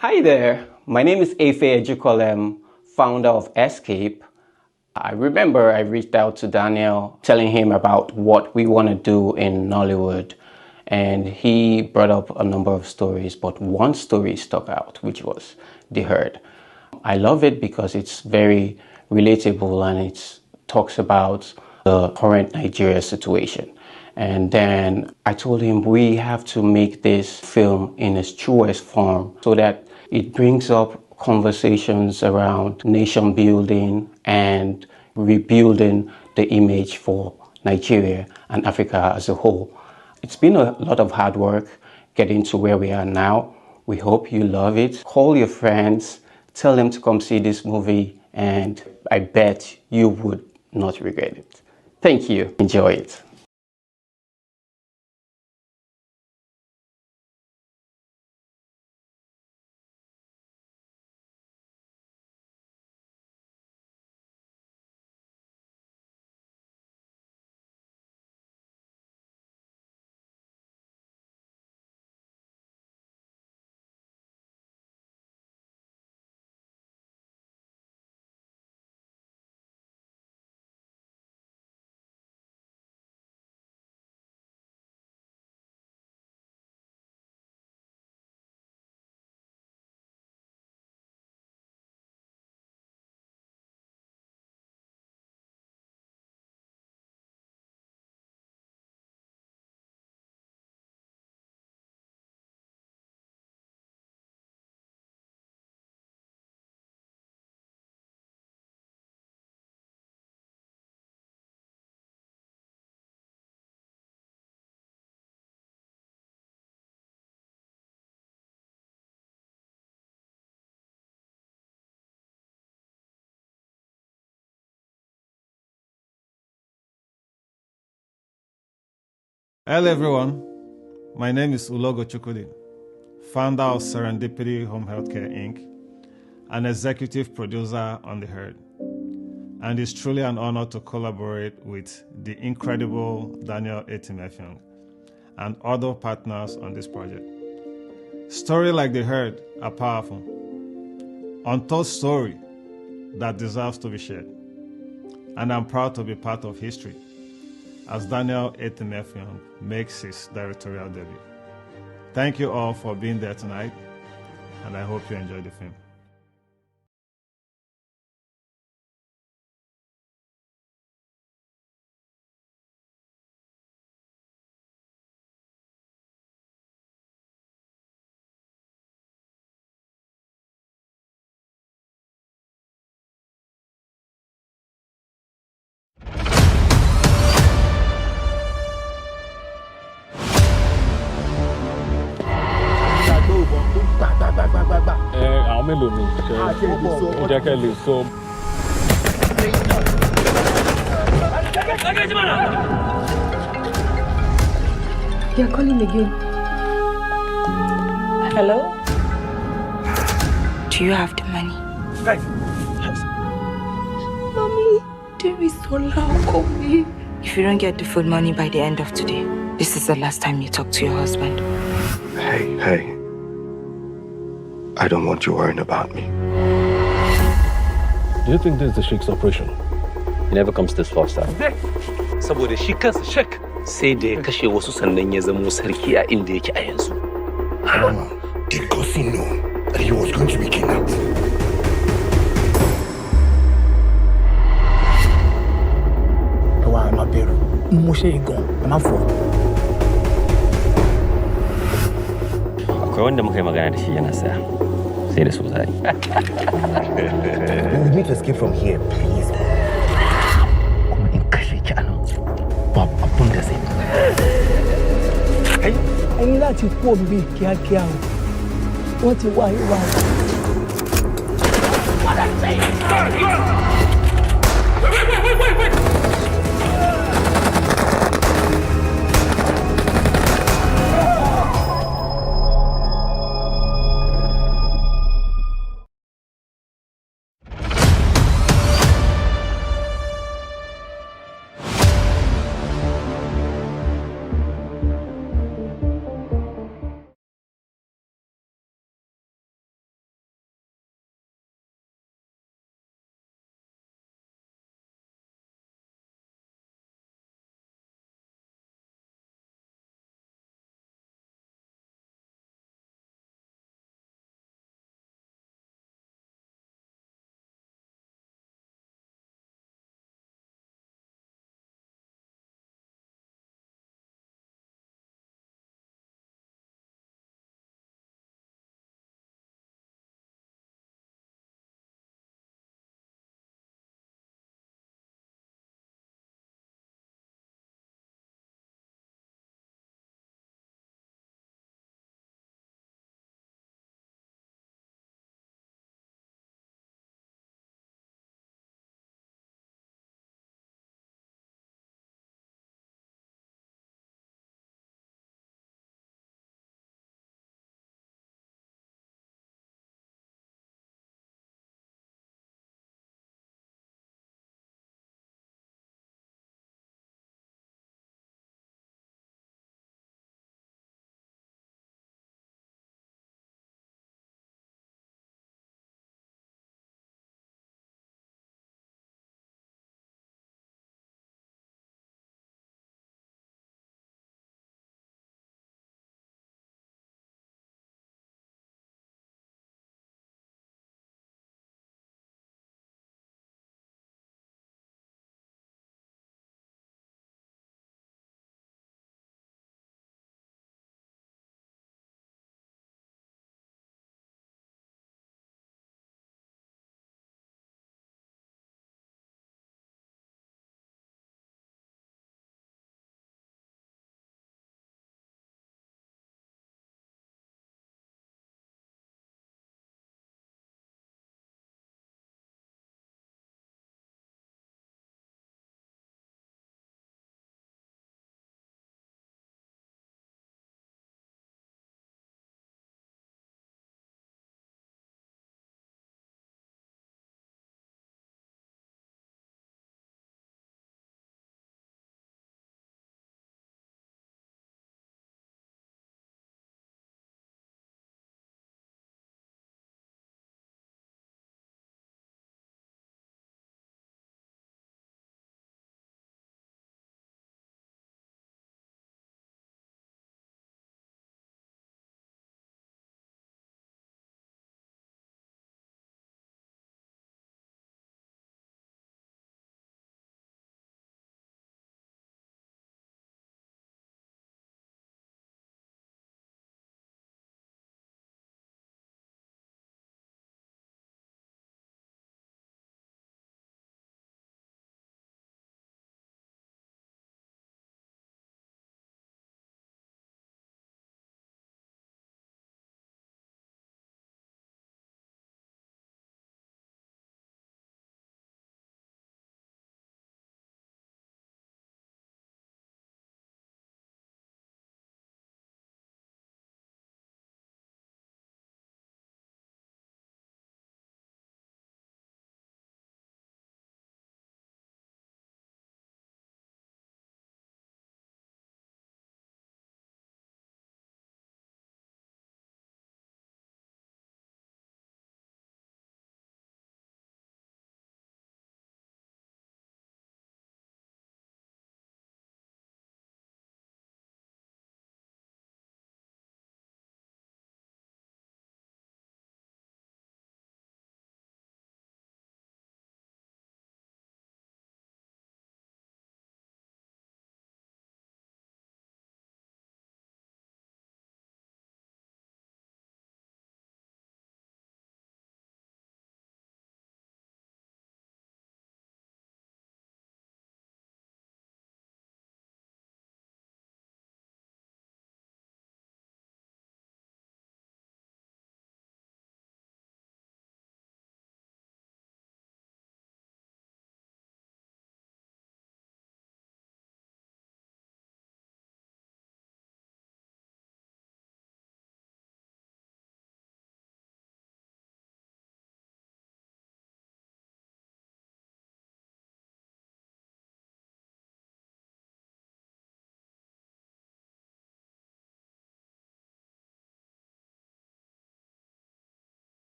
Hi there, my name is Efe Ejikolem, founder of Escape. I remember I reached out to Daniel telling him about what we want to do in Nollywood, and he brought up a number of stories, but one story stuck out, which was The Herd. I love it because it's very relatable and it talks about the current Nigeria situation. And then I told him we have to make this film in its truest form so that it brings up conversations around nation building and rebuilding the image for Nigeria and Africa as a whole. It's been a lot of hard work getting to where we are now. We hope you love it. Call your friends, tell them to come see this movie, and I bet you would not regret it. Thank you. Enjoy it. Hello everyone, my name is Ulogo Chukudi, founder of Serendipity Home Healthcare Inc., an executive producer on The Herd. And it's truly an honor to collaborate with the incredible Daniel Etim Effiong and other partners on this project. Stories like The Herd are powerful, untold story that deserves to be shared. And I'm proud to be part of history as Daniel Etim Effiong makes his directorial debut. Thank you all for being there tonight, and I hope you enjoy the film. àwọn mélòó ni ó jẹ́ kẹ́ lè so. You're calling again. Hello? Do you have the money? Hey. Mommy, there is call me. If you don't get the food money by the end of today, this is the last time you talk to your husband. Hey. I don't want you worrying about me. Do you think this is the Sheik's operation? He never comes this far, sir. Saboda shi kansa Sheikh sai da ya kashe wasu sannan ya zamo sarki a inda yake a yanzu. Did Kosi know that he was going to be kidnapped? I'm a bear. Moshe Egon. I'm a fool. Akwai wanda muka yi magana da shi yana saya. Sai da su zai. We need to escape from here, please. Kuma in kashe ki anan. Babu abun da zai. Ẹni láti kú òbí kíákíá o. Wọ́n ti wá ìwà. What I'm saying!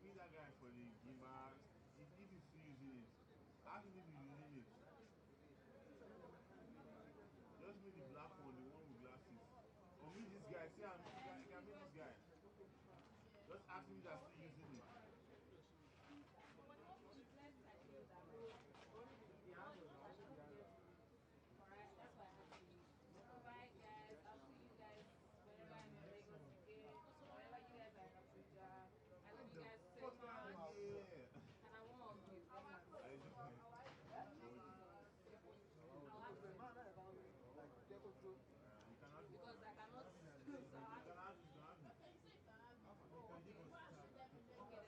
Meet that guy for the gamer. If he's still using it, ask him if he's using it. Just meet the black one, the one with glasses. Or meet this guy. See, I can meet this guy. Just ask him if he's still using it. Alright, guys. I'll see you guys whenever I'm in Lagos again. Whenever you guys are in Abuja. I love you guys so much. And I want to give them because I cannot. Okay,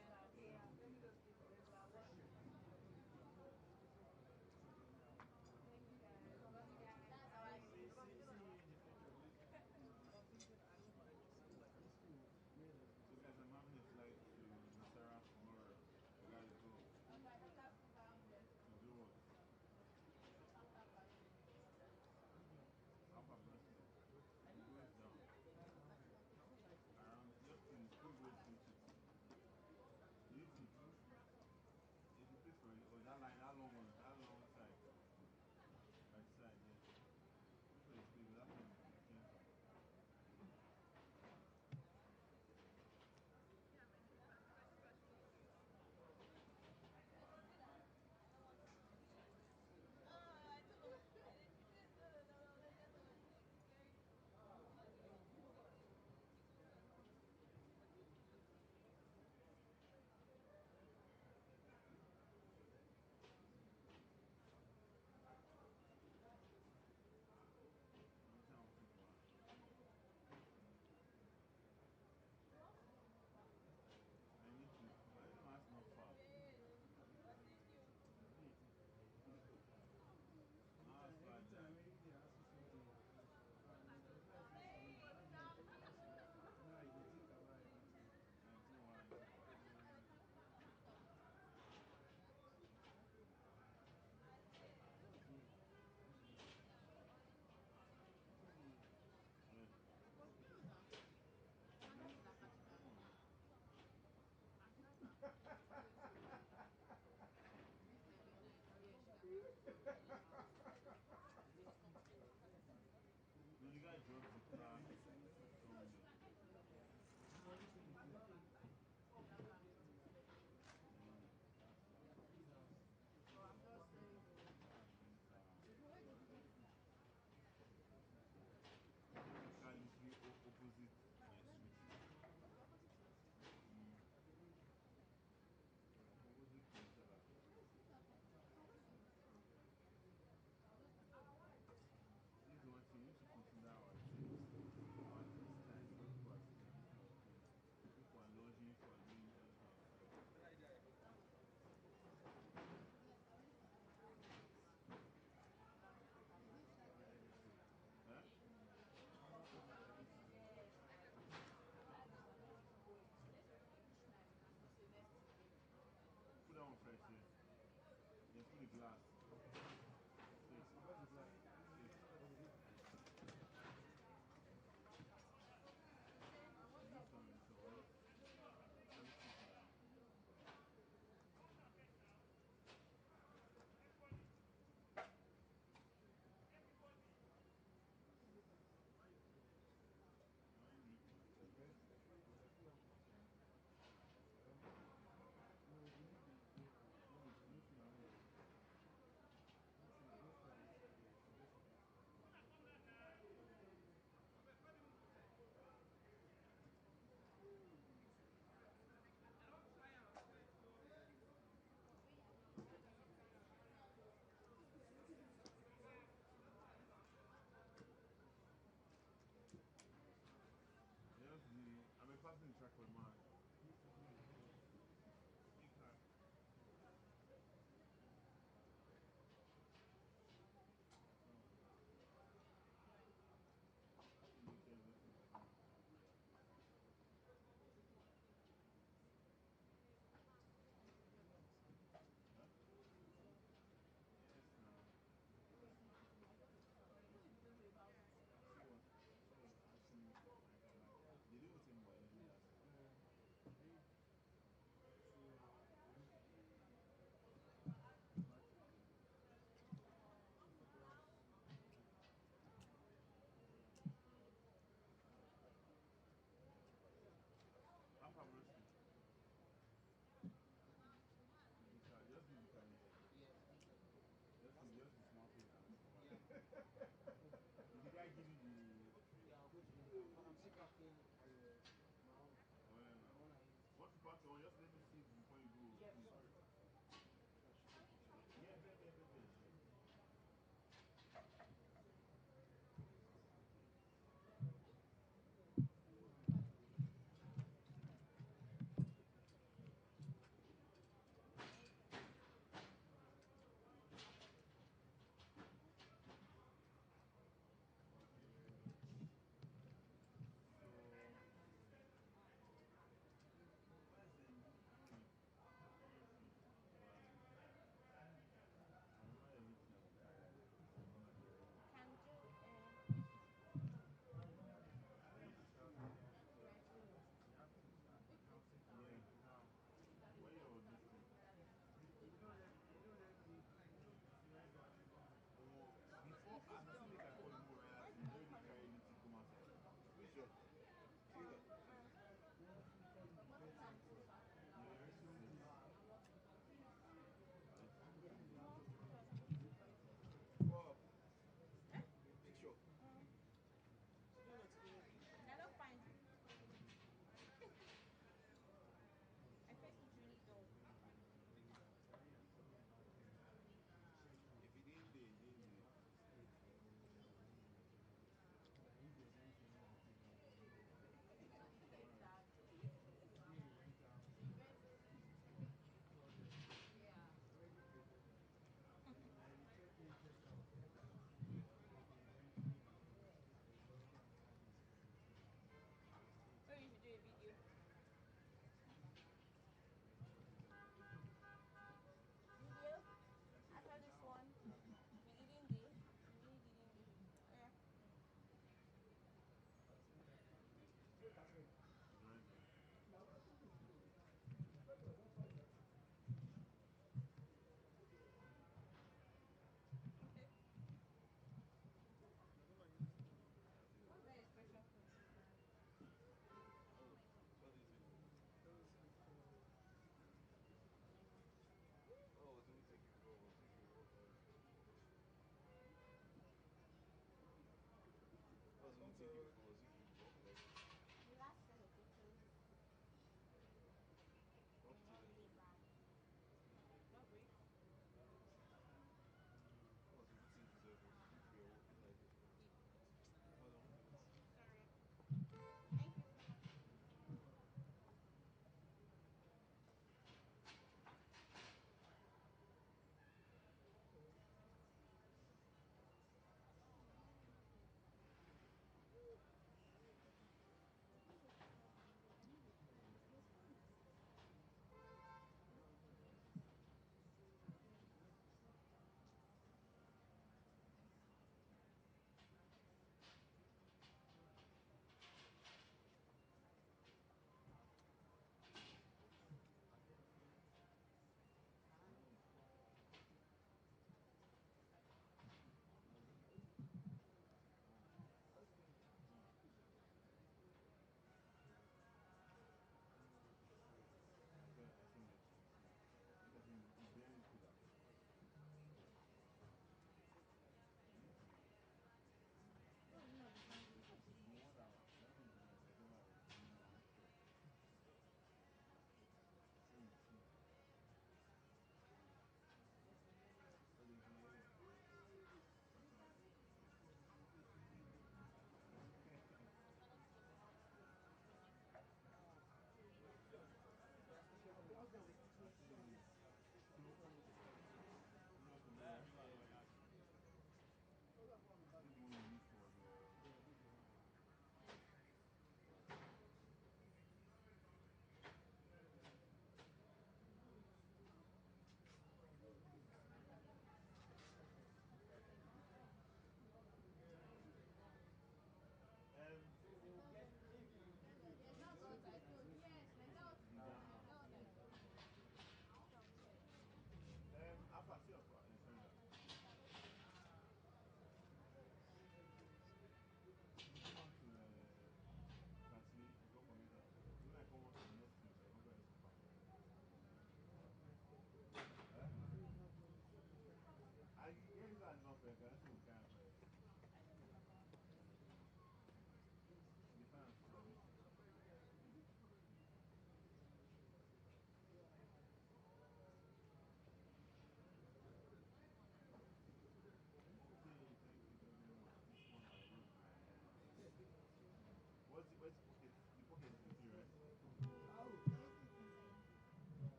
guy dropped the car somewhere. Car literally opposite my street. Opposite Kinsella. This is one thing, you should consider our trips. Our trips time when people are sitting and looking at things. People are lodging, people are doing everything outside. Huh? Put that one first, yes. Then put the glass. Yes. Where's the glass? Yes. This one is alright. I'm a passing track for man. Just the small thing. Did the guy give you the... Yeah, I'll go to the... I'm still packing my own. What you pack on? Just let me see before you go. Yes, sorry. Yeah, yeah.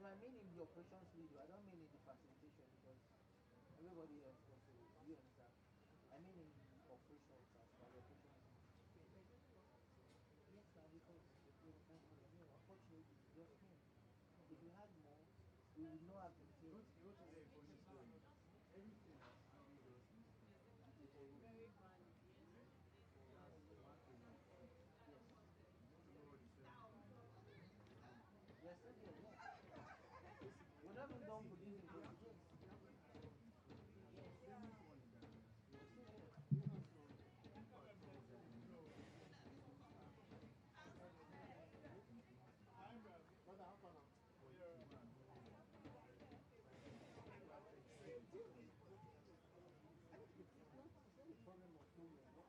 I mean in the operations video. I don't mean in the facilitation because everybody else also, you understand? I mean in the operations as well, the operations. Yes, sir, because unfortunately, it's just him. If we had more, we would not have been here. What is a funny story? Everything that Andy does in this film, very funny. That's one thing that yes. You want to know what the story is? Yes, sir, yes. We're not even done producing it. Yes. Famous one in Ghana. Brother, how come now? Problem of who you are.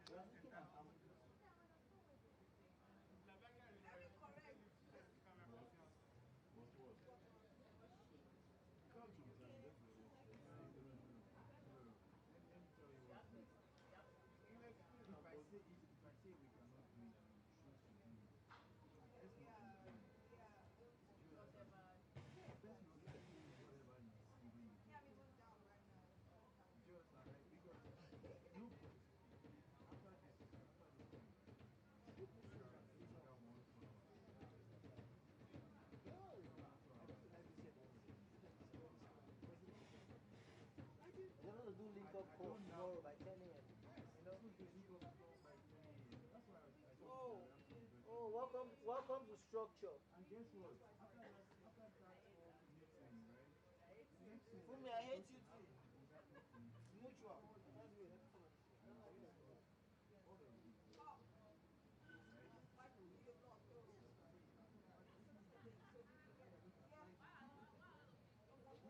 We are looking at our Come to the time, let me tell you what's next. If I say we cannot do it, we choose to do it. Let's not complain. Do you understand? Let's not complain with whatever is given you. Do you understand? Right? Because look, after this film, we got one for our We're going to do link up call tomorrow by 10 a.m. You know, link up call by 10 a.m. That's why I told you that Oh, welcome to structure. And guess what? After that meeting, right? The next thing Fumi, I hate you too. in that meeting, Mutual. all of you,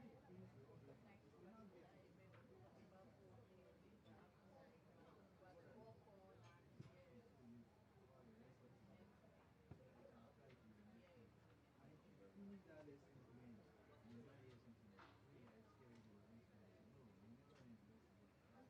we finish with all those things. We now get to and if you finish that lesson to end, you will not hear something like, hey, I scared you or this kind of thing. No, you never end the lesson.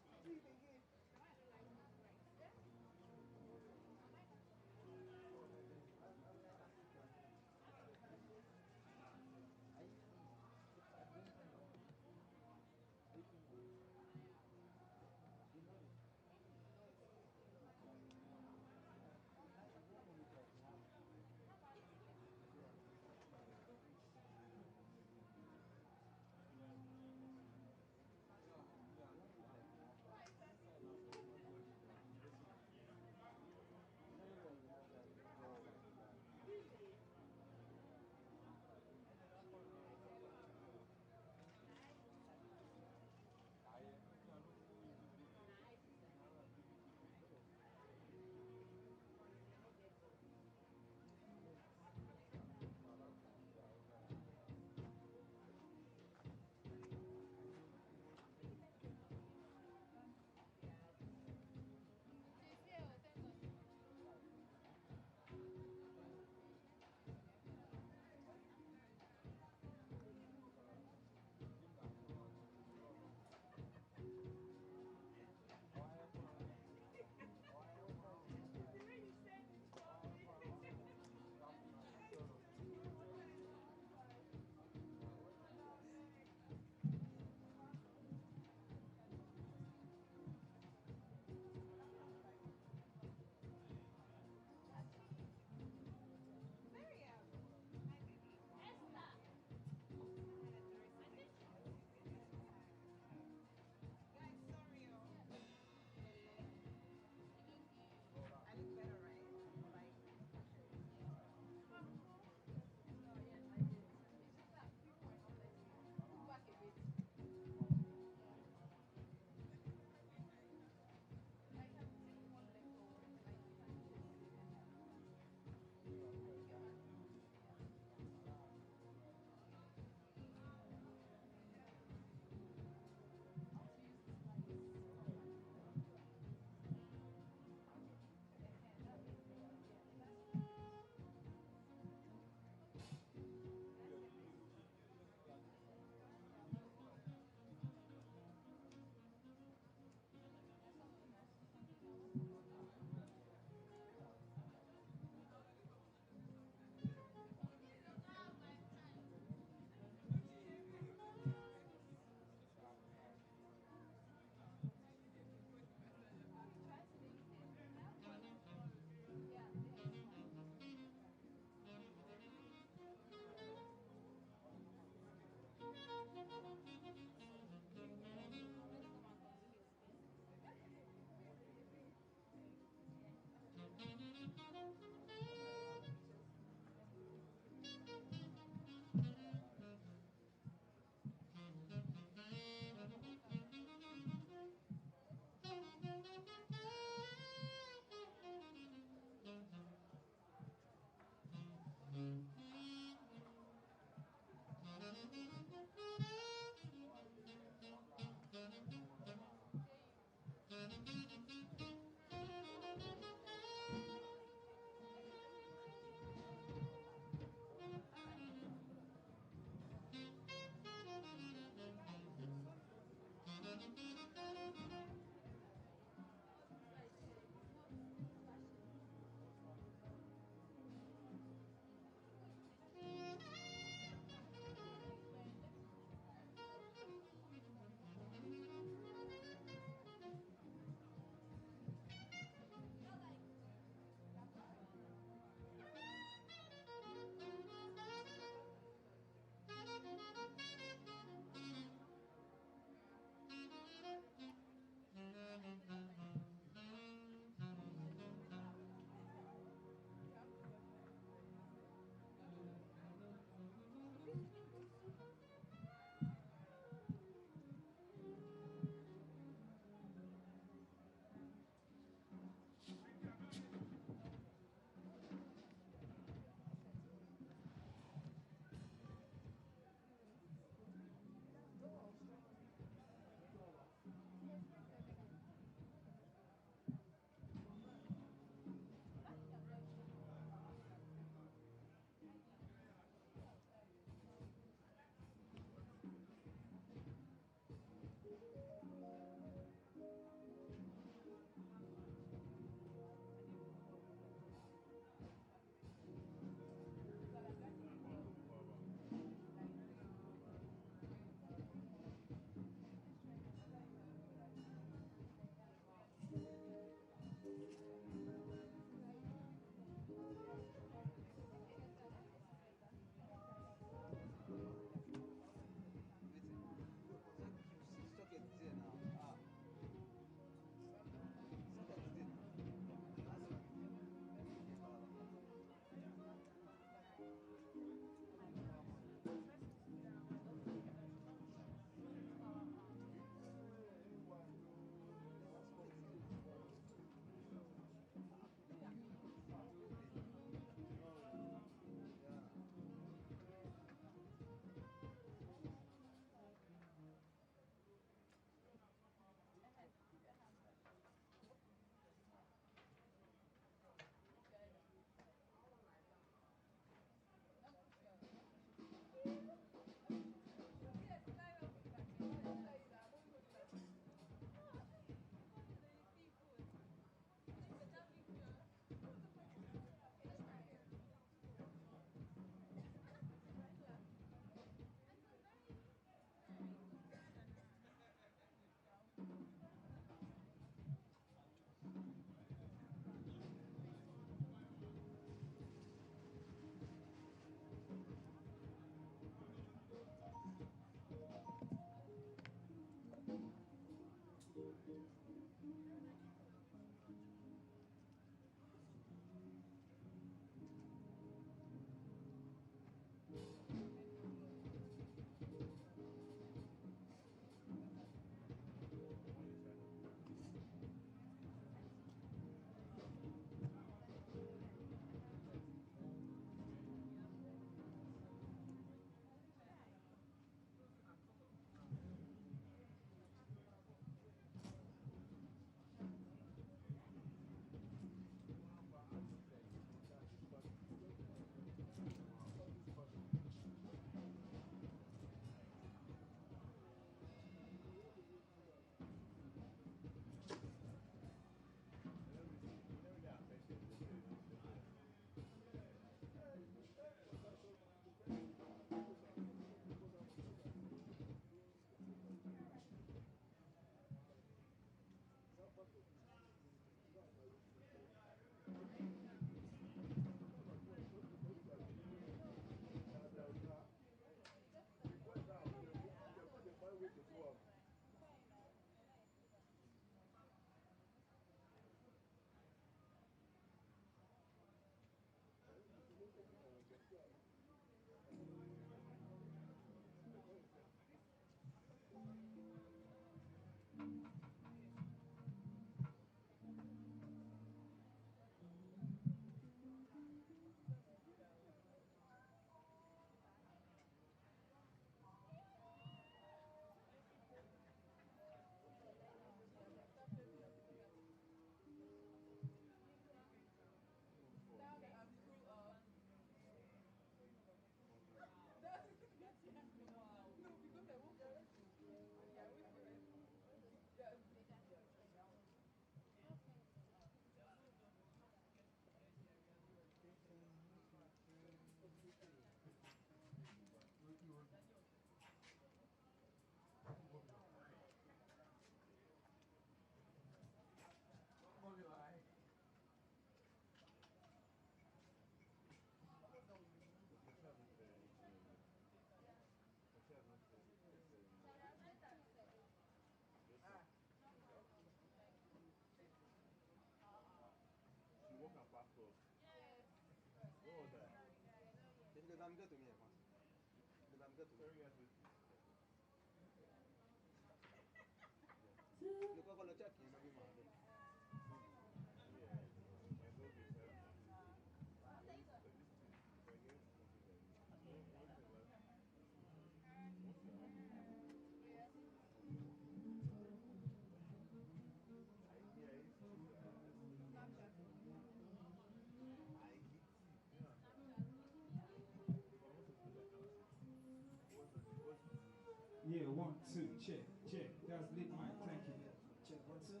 Yeah, 1, 2, check. That's lit mic, thank you. Check 1, 2.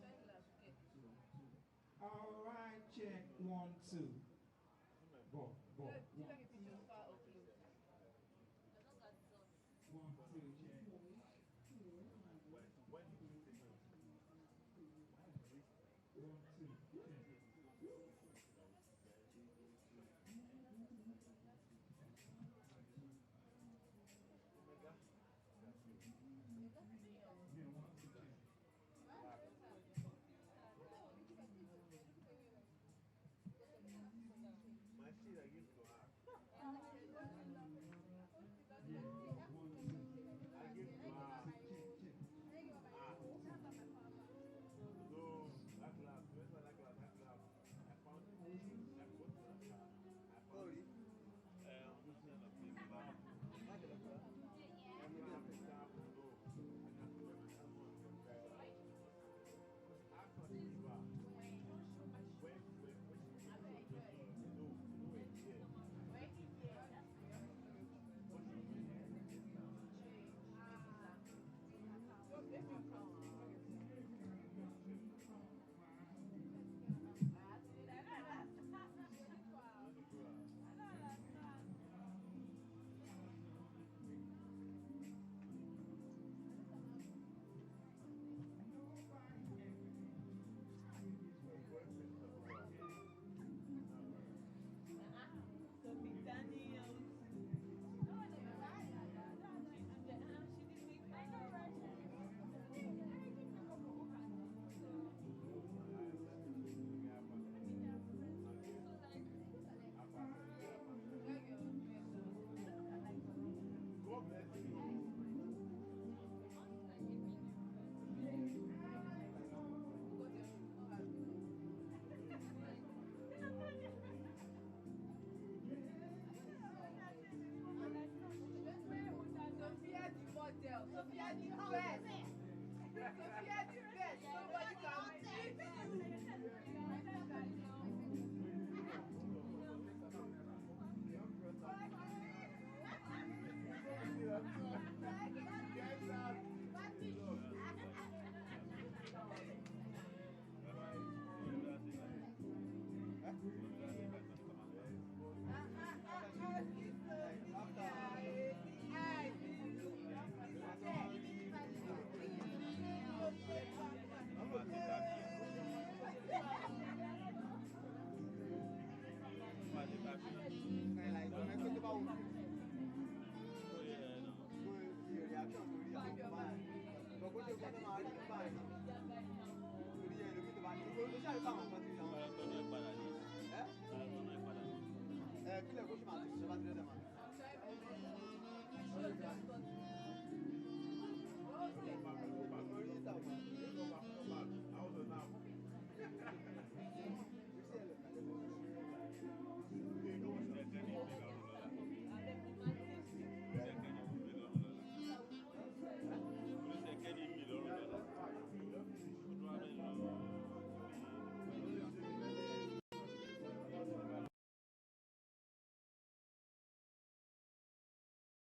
All right, check 1, 2. Bo. 1, 2, check.